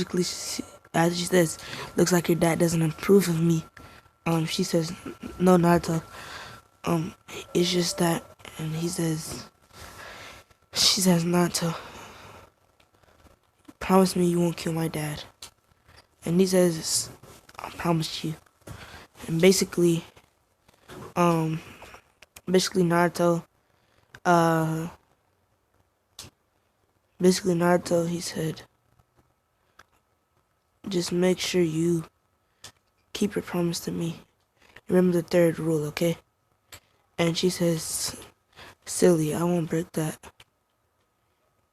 she says, looks like your dad doesn't approve of me. She says, no, Naruto. It's just that. And she says, Naruto, promise me you won't kill my dad. And he says, I promise you. And basically Naruto, he said, just make sure you keep your promise to me. Remember the third rule, okay? And she says, silly, I won't break that.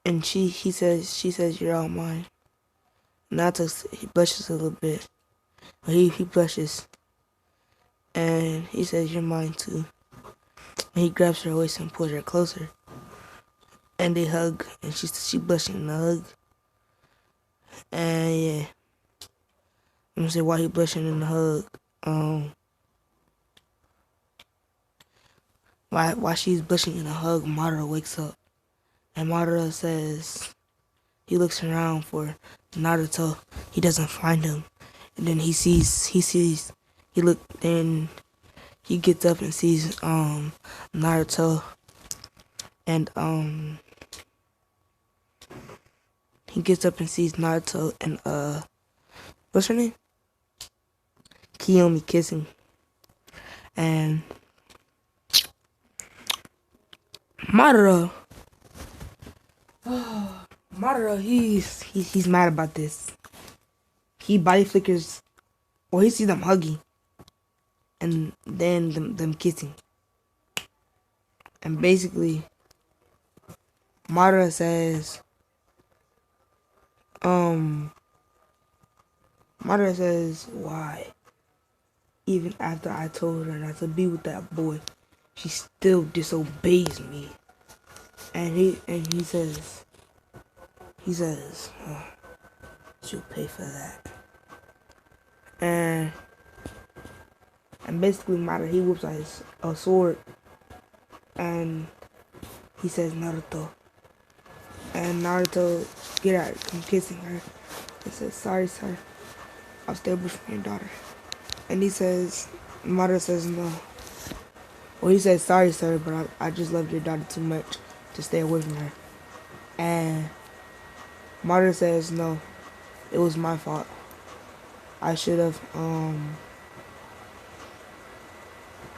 And she says, you're all mine. Naruto, he blushes a little bit. He blushes. And he says, you're mine too. And he grabs her waist and pulls her closer. And they hug. And she blushing in the hug. And yeah. I'm gonna say why he blushing in the hug. While she's blushing in the hug, Madara wakes up. And Madara says, he looks around for Naruto. He doesn't find him. And then he gets up and sees Naruto. And he gets up and sees Naruto and what's her name? Kiyomi kissing. And Madara, he's mad about this. He body flickers, or he sees them hugging, and then them kissing. And basically, Madara says, why? Even after I told her not to be with that boy, she still disobeys me. And he says, she'll pay for that. And basically Madara, he whips out a sword, and he says, Naruto. And Naruto get out from kissing her and says, sorry sir, I'll stay away from your daughter. And Madara says no. Well, he says, sorry sir, but I just loved your daughter too much to stay away from her. And Madara says, no, it was my fault. I should have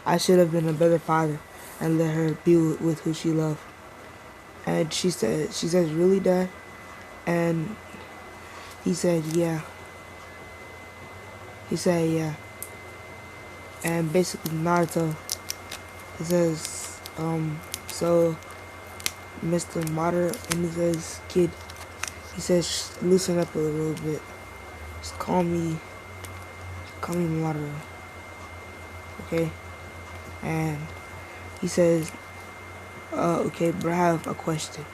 been a better father and let her be with who she loved. And she says, really, Dad? And he said, yeah. And basically Naruto, he says, so Mr. Madara, and he says, kid, he says, loosen up a little bit. Just call me Madara. Okay? And he says, okay, but I have a question.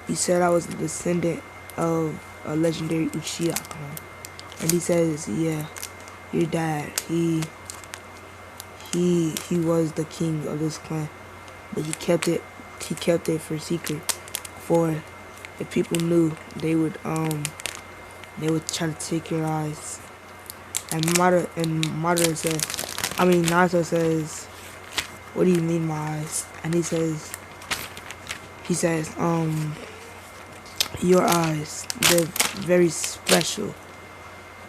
You said I was a descendant of a legendary Uchiha clan. And he says, yeah, your dad, he was the king of this clan. But he kept it for secret. For if people knew, they would try to take your eyes. And Naruto says, "What do you mean, my eyes?" And he says, your eyes, they're very special.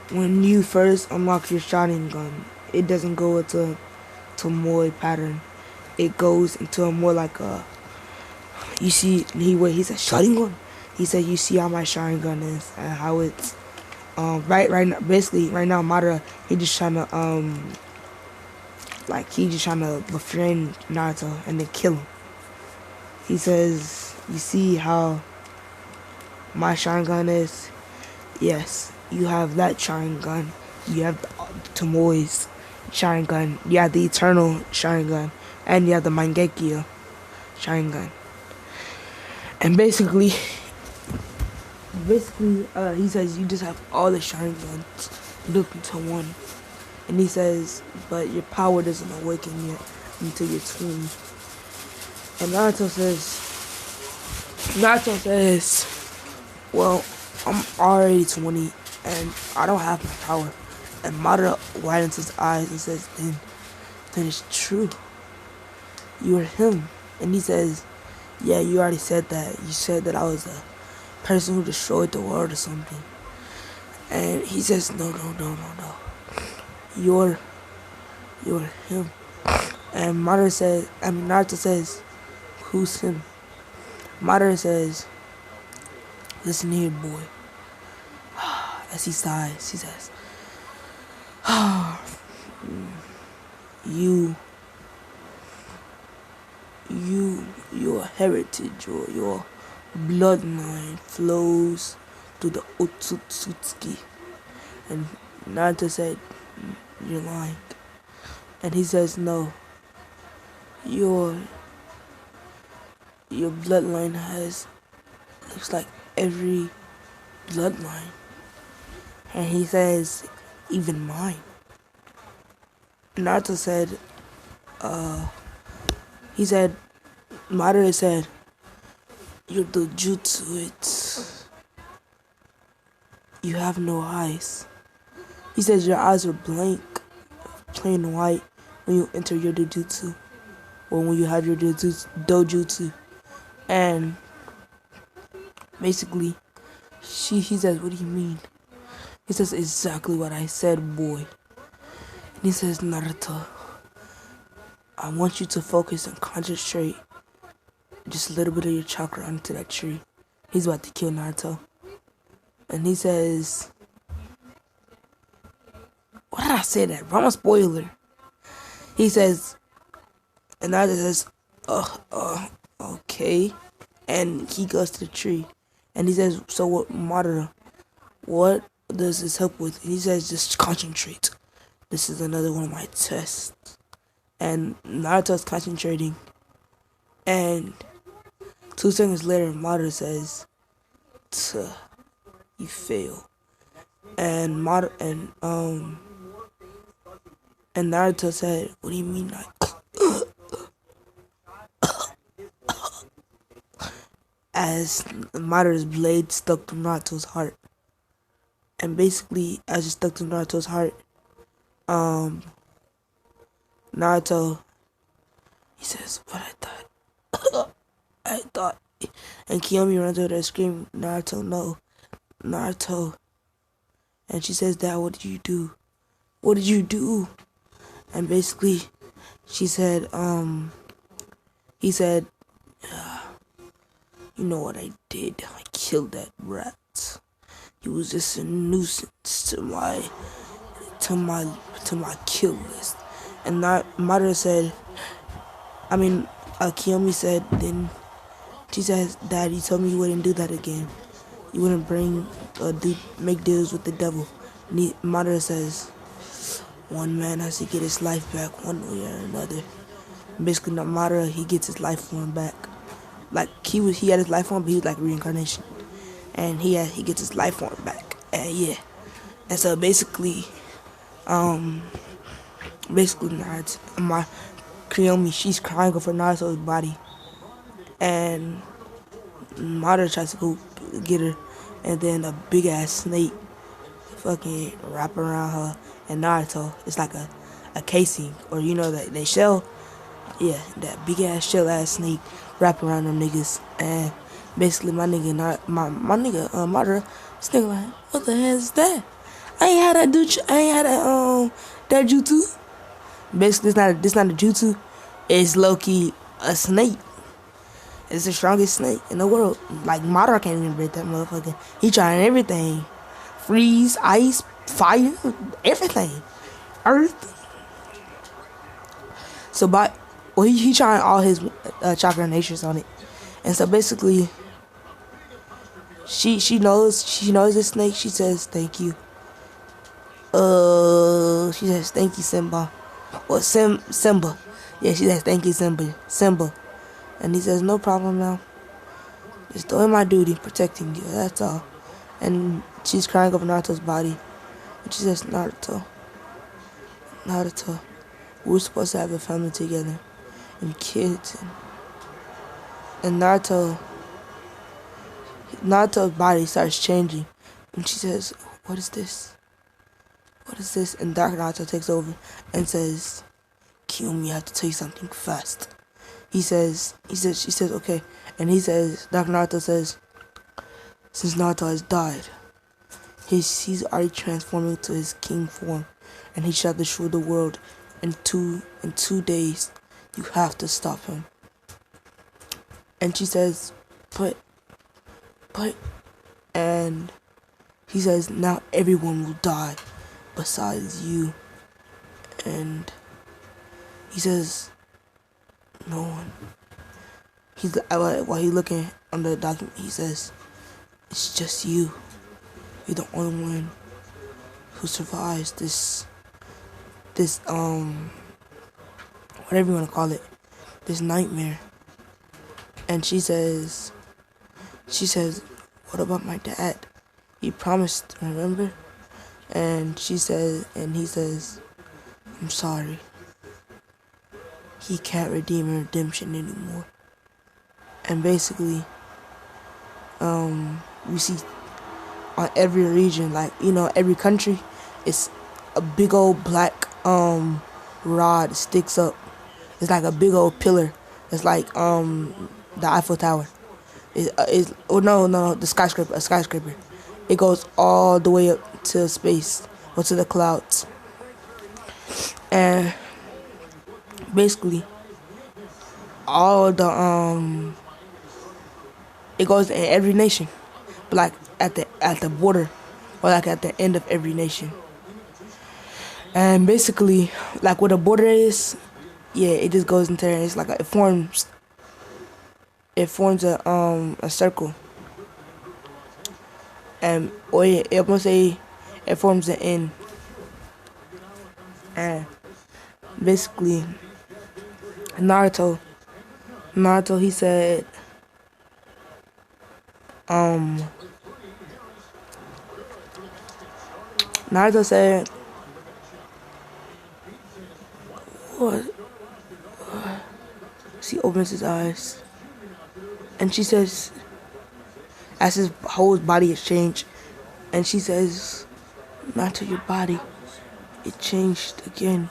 When you first unlock your Sharingan, it doesn't go into Tomoe pattern. It goes into a more like a, you see, he said Sharingan. He said, you see how my Sharingan is and how it's, right now, basically, right now, Madara, he just trying to, befriend Naruto and then kill him. He says, you see how my Sharingan is? Yes, you have that Sharingan. You have Tomoe's Sharingan. You have the Eternal Sharingan. And you have the Mangekyo Sharingan. And basically, he says you just have all the Sharingans looked into one. And he says, but your power doesn't awaken yet until you're 20. And Naruto says, well, I'm already 20 and I don't have my power. And Madara widens his eyes and says, then it's true. You are him. And he says, yeah, you already said that. You said that I was a person who destroyed the world or something. And he says, no. You're him. And Naruto says, who's him? Madara says, listen here, boy. As he sighs, he says, your heritage or your bloodline flows to the Otsutsuki. And Naruto said, you're lying. And he says, no. Your bloodline looks like every bloodline. And he says, even mine. Naruto said, Madara said, your dojutsu, you have no eyes. He says your eyes are blank, plain white when you enter your dojutsu, or when you have your dojutsu. And basically, he says, what do you mean? He says, exactly what I said, boy. And he says, Naruto, I want you to focus and concentrate just a little bit of your chakra onto that tree. He's about to kill Naruto. And he says, why did I say that? I'm a spoiler. He says, and Naruto says, okay. And he goes to the tree. And he says, so what, Madara, what does this help with? And he says, just concentrate. This is another one of my tests. And Naruto's concentrating. And 2 seconds later, Madara says, you fail. And Naruto said, what do you mean, like? As Madara's blade stuck to Naruto's heart. And basically, as it stuck to Naruto's heart, Naruto, he says, what I thought. And Kiyomi runs over there screaming, Naruto, no. Naruto. And she says, Dad, what did you do? What did you do? And basically, she said, he said, you know what I did? I killed that rat. He was just a nuisance to my kill list. And Madara said, Kiyomi said, then she says, Dad, you told me you wouldn't do that again. You wouldn't make deals with the devil. And Madara says, one man has to get his life back one way or another. And basically, Madara, he gets his life form back. Like he had his life form, but he was like reincarnation, and he gets his life form back. And yeah, and so basically Naruto, my Kiyomi, she's crying over Naruto's body, and Madara tries to go get her, and then a big ass snake fucking wrap around her and Naruto, it's like a casing, or you know that they shell, yeah, that big ass shell ass snake wrap around them niggas, and basically my nigga, not my nigga, Madara, this nigga like, what the hell is that? I ain't had that dude. I ain't had that jutsu. Basically, this not a jutsu. It's low key a snake. It's the strongest snake in the world. Like Madara can't even break that motherfucker. He trying everything, freeze, ice, fire, everything, earth. So he trying all his chakra natures on it, and so basically, she knows this snake. She says thank you. She says thank you, Simba. Well, Simba. Yeah, she says thank you, Simba. And he says no problem now. Just doing my duty, protecting you. That's all. And she's crying over Naruto's body, and she says, Naruto, we're supposed to have a family together, and kids, and Naruto's body starts changing, and she says, what is this? What is this? And Dark Naruto takes over and says, Kyumi, I have to tell you something fast. She says, okay. And Dark Naruto says, since Naruto has died, he's already transforming to his king form, and he shall destroy the world in 2 days. You have to stop him. And she says, but, and he says, now everyone will die besides you. And he says, no one. While he's looking on the document, he says, it's just you. You're the only one who survives this whatever you want to call it, this nightmare. And she says, what about my dad? He promised, remember? And he says, I'm sorry. He can't redeem redemption anymore. And basically, we see on every region, like, every country, it's a big old black rod sticks up. It's like a big old pillar. It's like the Eiffel Tower. The skyscraper. A skyscraper. It goes all the way up to space or to the clouds. And basically, all the it goes in every nation, but like at the border, or like at the end of every nation. And basically, like where the border is, yeah, it just goes into there. It's like it forms a circle, and it must say it forms an N. And basically, Naruto, he said, Naruto said, what? He opens his eyes, and she says, as his whole body has changed, and she says, Naruto, your body, it changed again.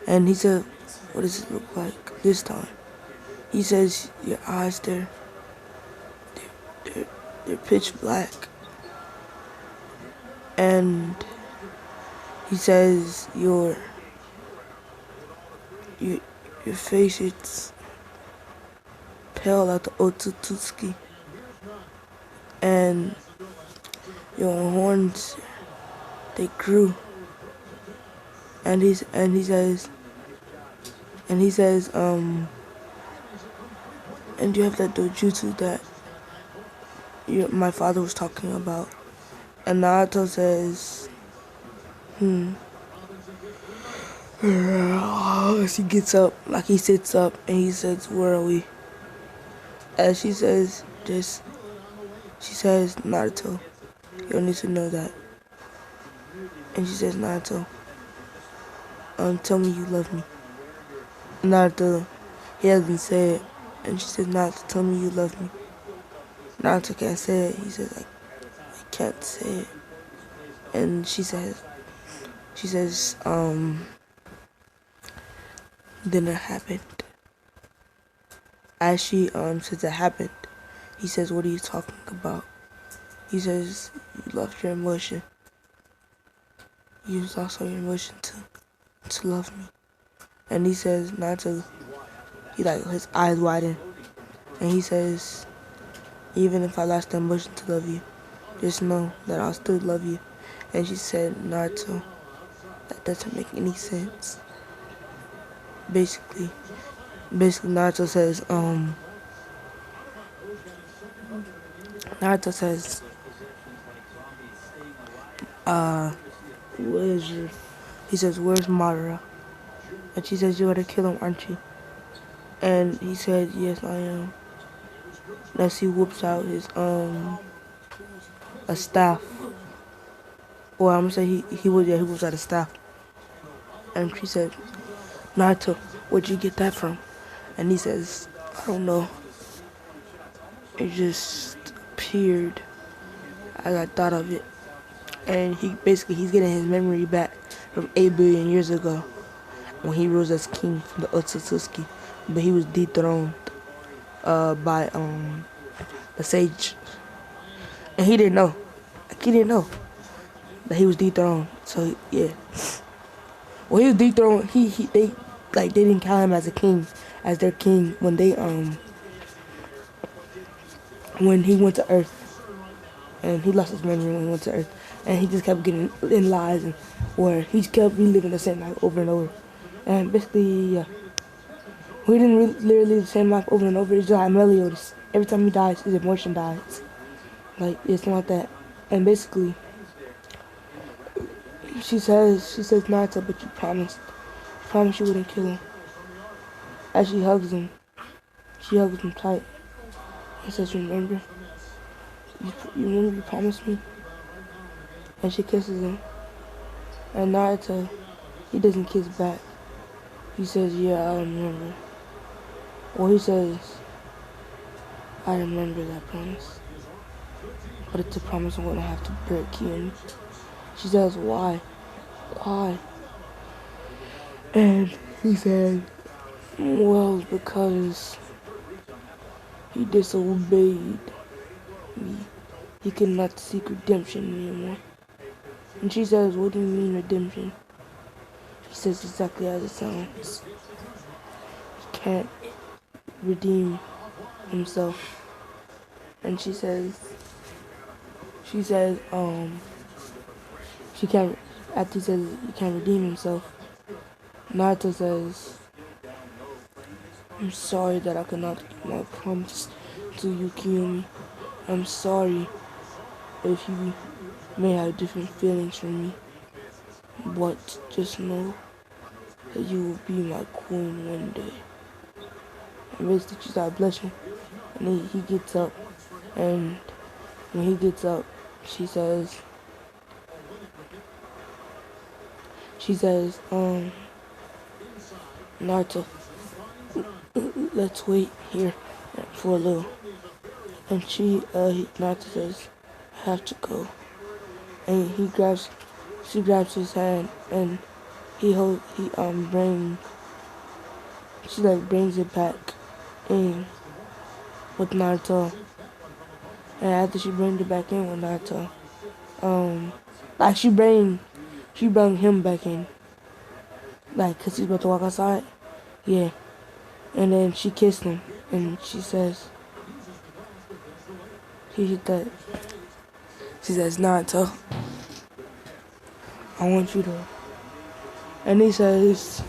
And he said, what does it look like this time? He says, your eyes, they're pitch black. And he says, your face, it's pale like the Otsutsuki. And your horns, they grew. And he says, and you have that dojutsu that my father was talking about. And Naruto says, as he gets up, like he sits up, and he says, where are we? And she says, Naruto, you don't need to know that. And she says, Naruto, tell me you love me. Naruto, he hasn't said it. And she says, Naruto, tell me you love me. Naruto can't say it. He says, I can't say it. And she says, She says, then it happened. As she says it happened, he says, what are you talking about? He says, you lost your emotion. You lost all your emotion to love me. And he says, not to, his eyes widen. And he says, even if I lost the emotion to love you, just know that I'll still love you. And she said, Naruto, that doesn't make any sense. Basically Naruto says, where's your, he says, where's Madara? And she says, you're gonna kill him, aren't you? And he said, yes, I am. As he whoops out his, a staff. Or I'm gonna say he whoops out a staff. And she said, Naruto, where'd you get that from? And he says, I don't know. It just appeared as I thought of it. And he's getting his memory back from 8 billion years ago when he rose as king from the Otsutsuki. But he was dethroned by the sage. And he didn't know. He didn't know that he was dethroned. So yeah. When he was dethroned, they didn't count him as a king, as their king when he went to Earth. And he lost his memory when he went to Earth. And he just kept getting in lies and where he just kept reliving the same life over and over. And basically, yeah. We didn't literally live the same life over and over. It's just like Meliodas. Every time he dies, his emotion dies. Like, it's not that. And basically, she says, Naruto, but you promised. You promised you wouldn't kill him. As she hugs him tight. He says, remember? You remember you promised me? And she kisses him. And Naruto, he doesn't kiss back. He says, yeah, I remember. Well, he says, I remember that promise. But it's a promise I'm gonna have to break you. And she says, why? Why? And he said, well, because he disobeyed me. He cannot seek redemption anymore. And she says, what do you mean redemption? He says exactly as it sounds. He can't redeem himself. And she says, she can't, after he says he can't redeem himself, Naruto says, I'm sorry that I cannot keep my promise to you, Kiyomi. I'm sorry if you may have different feelings from me, but just know that you will be my queen one day. And basically she started blushing, and he gets up, and when he gets up, she says, Naruto, let's wait here for a little. And Naruto says, I have to go. And she grabs his hand, and brings it back in with Naruto. And after she brings it back in with Naruto, she brought him back in. Like, cause he's about to walk outside. Yeah. And then she kissed him, and she says, she says, Naruto, I want you to. And he says,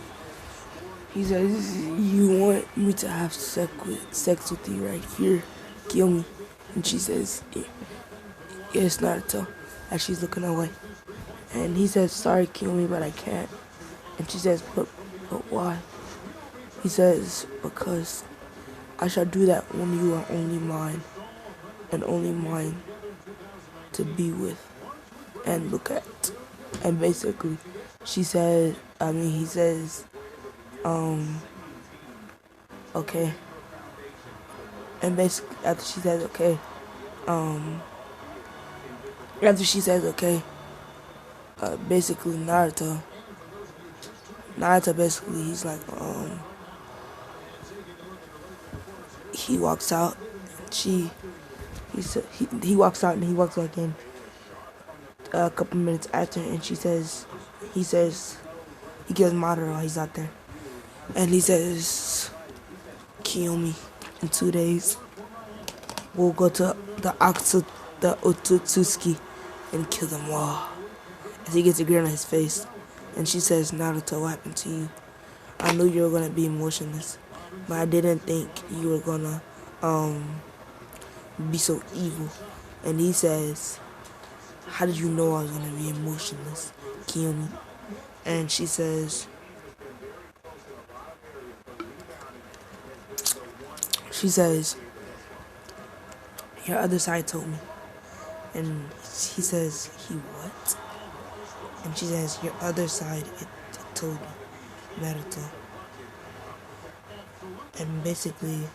you want me to have sex with you right here? Kill me. And she says, yeah. Yes, Naruto. As she's looking away. And he says, sorry, kill me, but I can't. And she says, but why? He says, because I shall do that when you are only mine, and only mine to be with and look at. And basically, he says, okay. And basically, after she says, okay, Basically Naruto basically he's like he walks out. She he walks out and he walks back in a couple minutes after, and he says he gives Madara he's out there, and he says kill me in 2 days. We'll go to the Otsutsuki and kill them all. As he gets a grin on his face, and she says, Naruto, what happened to you? I knew you were gonna be emotionless, but I didn't think you were gonna be so evil. And he says, how did you know I was gonna be emotionless? Kill me. And she says, your other side told me. And he says, he what? And she says, your other side, it told me, Naruto. And basically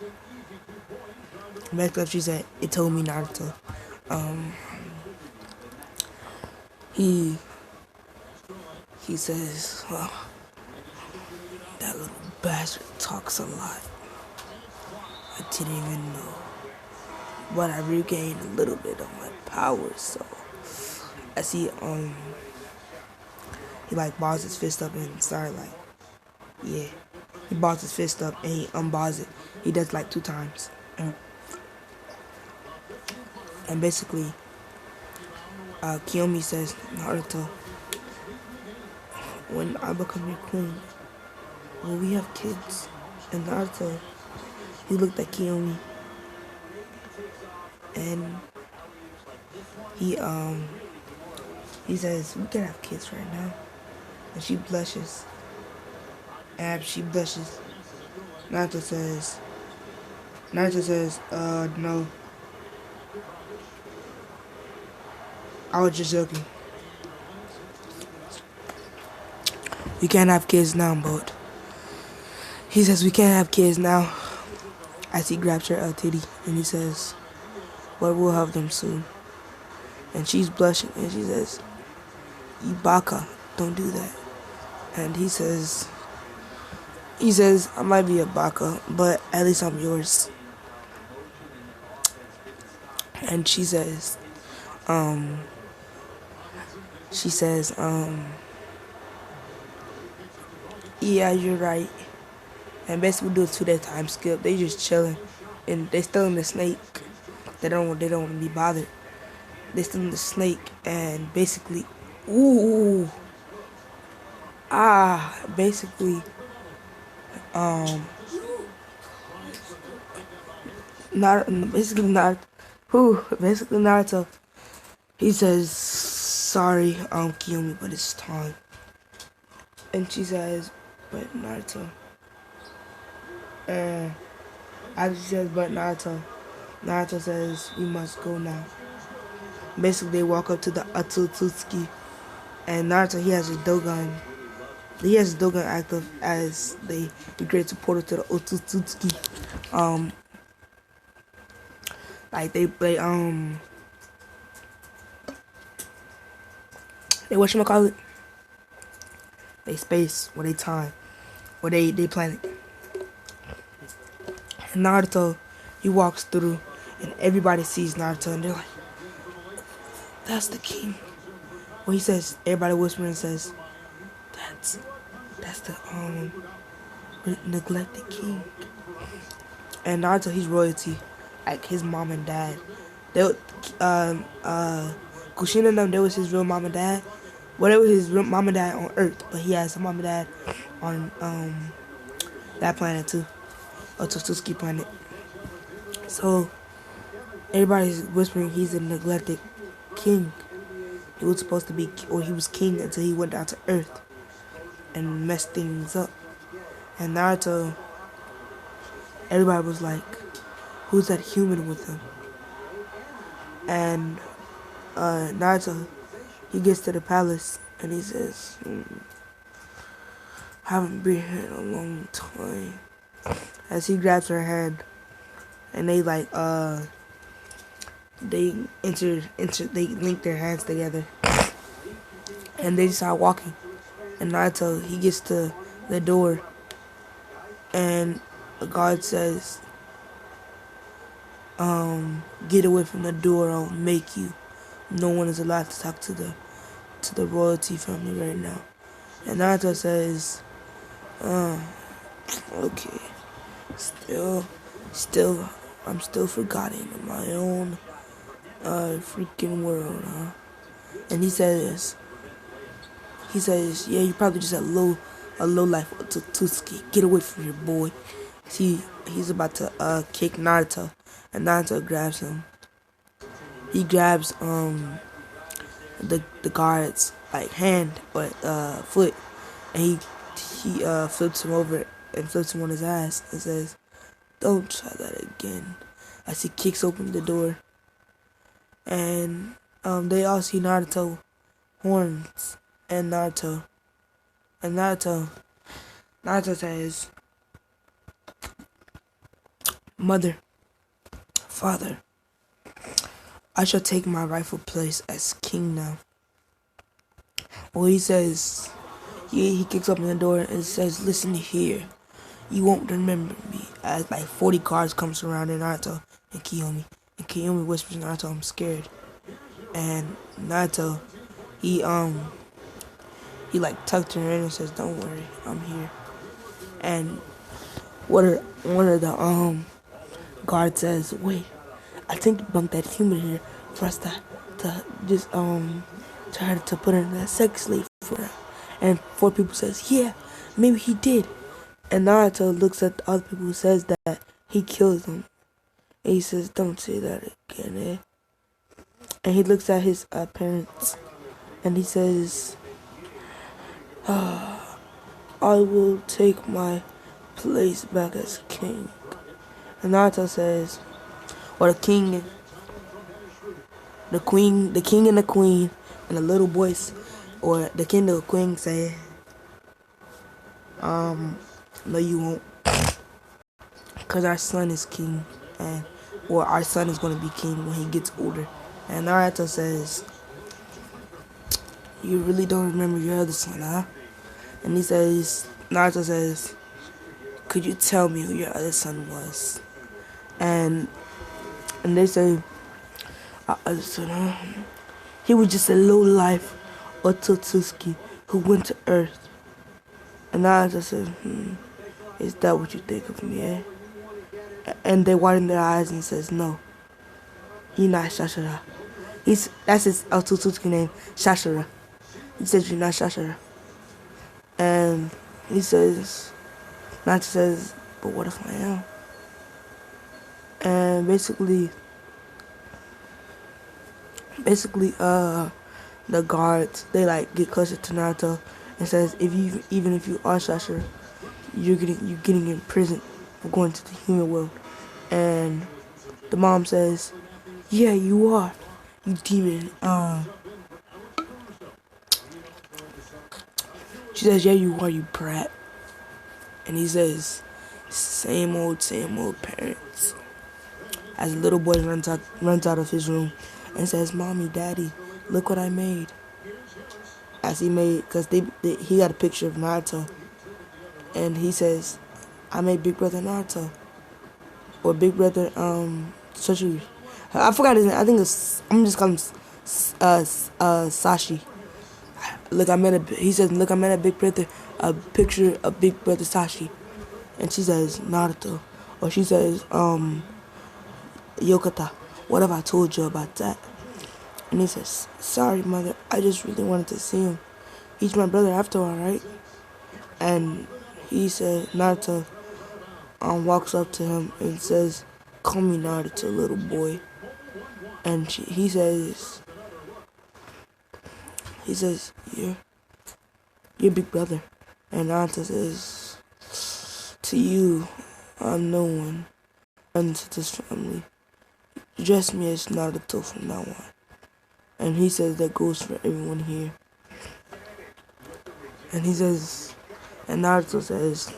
she said, it told me Naruto. He says, oh, that little bastard talks a lot. I didn't even know. But I regained a little bit of my powers, so I see he like balls his fist up and started like, yeah. He balls his fist up and he unballs it. He does like 2 times. And basically, Kiyomi says, Naruto, when I become your queen, will we have kids? And Naruto, he looked at Kiyomi and he says, we can have kids right now. And she blushes. And after she blushes, Naruto says, no. I was just joking. We can't have kids now, but he says we can't have kids now. As he grabs her titty and he says, but we'll have them soon. And she's blushing and she says, you baka, don't do that. And he says, I might be a baka, but at least I'm yours. And she says, yeah, you're right. And basically we do a 2-day time skip. They just chilling, and they still in the snake. They don't want to be bothered. They still in the snake, and basically, basically, Naruto. He says, sorry, Kiyomi, but it's time. And she says, but Naruto. And after she says, but Naruto says, we must go now. Basically, they walk up to the Otsutsuki, and Naruto, he has his Dogon. He has his Dogon active as he creates a portal to the Otsutsuki. Like they whatchamacallit? They space, or they time, or they planet. And Naruto, he walks through, and everybody sees Naruto, and they're like, that's the king. Well, he says, everybody whispering and says, that's the neglected king. And Naruto, he's royalty, like his mom and dad. Kushina and them, they was his real mom and dad. Whatever his real mom and dad on Earth, but he has a mom and dad on that planet too, Otsutsuki planet. So everybody's whispering he's a neglected king. He was supposed to be, or he was king until he went down to Earth and messed things up. And Naruto, everybody was like, who's that human with him? And Naruto, he gets to the palace and he says, haven't been here in a long time. As he grabs her hand and they like they link their hands together. And they start walking. And Naruto, he gets to the door, and the guard says, get away from the door, I'll make you. No one is allowed to talk to the royalty family right now. And Naruto says, okay, still, I'm still forgotten in my own freaking world, huh? And he says, yeah, you're probably just a low life Tutsuki. Get away from here, boy. He's about to kick Naruto, and Naruto grabs him. He grabs the guard's like hand or foot, and he flips him over and flips him on his ass and says, "Don't try that again." As he kicks open the door, and they all see Naruto horns and Naruto says, "Mother, father, I shall take my rightful place as king now." Well, he says, he kicks open the door and says, "Listen here, you won't remember me." As like 40 cars come surrounding Naruto and Kiyomi. And Kiyomi whispers to Naruto, "I'm scared." And Naruto, he like tucked her in and says, "Don't worry, I'm here." And one of the guards says, "Wait, I think you bumped that human here for us to just try to put in that sex slave for her." And 4 people says, "Yeah, maybe he did." And Naruto looks at the other people who says that he kills them. And he says, "Don't say that again, eh?" And he looks at his parents and he says, "I will take my place back as king." And Naruto says, or the king and the king and the queen and the little boys, or the king and the queen say, "No, you won't, because our son is king, or our son is going to be king when he gets older." And Naruto says, "You really don't remember your other son, huh?" And Naruto says, "Could you tell me who your other son was?" And they say, "Our other son, huh? He was just a low life Otsutsuki who went to Earth." And Naruto says, "Is that what you think of me, eh?" And they widen their eyes and says, "No, you're not Shashara." That's his Otsutsuki name, Shashara. He says, "You're not Shashara." And Naruto says, "But what if I am?" And basically, the guards, they like get closer to Naruto and says, even if you are Shashara, you're getting in prison for going to the human world." And the mom says, "Yeah, you are, you demon." She says, "Yeah, you are, you brat." And he says, same old parents." As the little boy runs out of his room and says, "Mommy, Daddy, look what I made." As he made, because he got a picture of Naruto, and he says, "I made Big Brother Naruto, or Big Brother Satoshi." I forgot his name. I think I'm just calling him Sashi. He says, "Look, I made a Big Brother, a picture of Big Brother Sashi." And she says, "Naruto," or she says, "Yokota, what have I told you about that?" And he says, "Sorry, mother, I just really wanted to see him. He's my brother after all, right?" And he said, Naruto walks up to him and says, "Call me Naruto, little boy." And he says, "You're big brother." And Naruto says, "To you, I'm no one into this family. Address me as Naruto from now on." And he says that goes for everyone here. And Naruto says,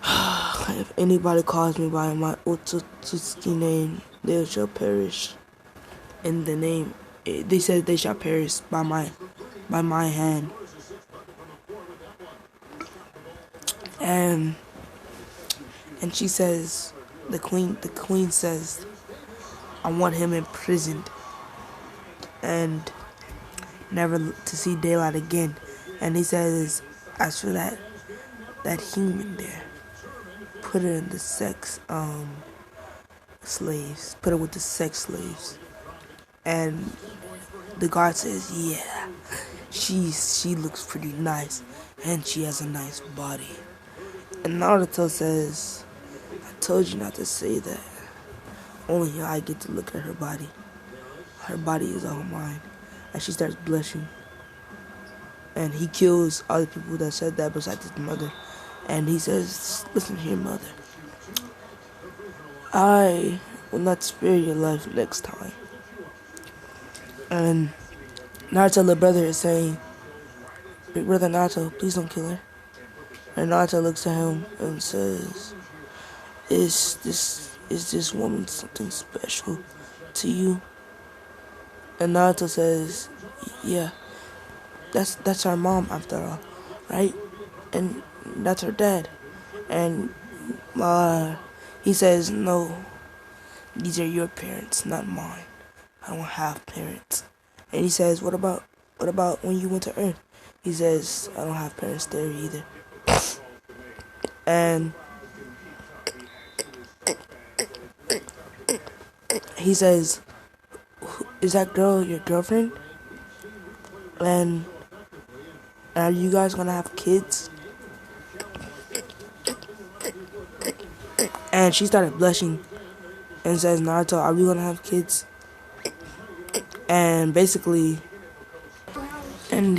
"If anybody calls me by my Otsutsuki name, they shall perish." In the name, they said they shall perish by my by my hand. And she says, the queen says, I want him imprisoned and never to see daylight again. And he says, as for that human there, put it in the sex slaves. Put it with the sex slaves. And the guard says, yeah, she looks pretty nice, and she has a nice body. And Naruto says, I told you not to say that. Only I get to look at her body. Her body is all mine. And she starts blushing. And he kills all the people that said that besides his mother. And he says, listen here, mother. I will not spare your life next time. And Naruto's little brother is saying, Big brother Naruto, please don't kill her. And Naruto looks at him and says, Is this woman something special to you? And Naruto says, yeah, that's our mom after all, right? And that's her dad. And he says, no, these are your parents, not mine. I don't have parents. And he says, what about when you went to Earth? He says, I don't have parents there either. And he says, is that girl your girlfriend? And are you guys gonna have kids? And she started blushing and says, Naruto, are we gonna have kids? And basically, and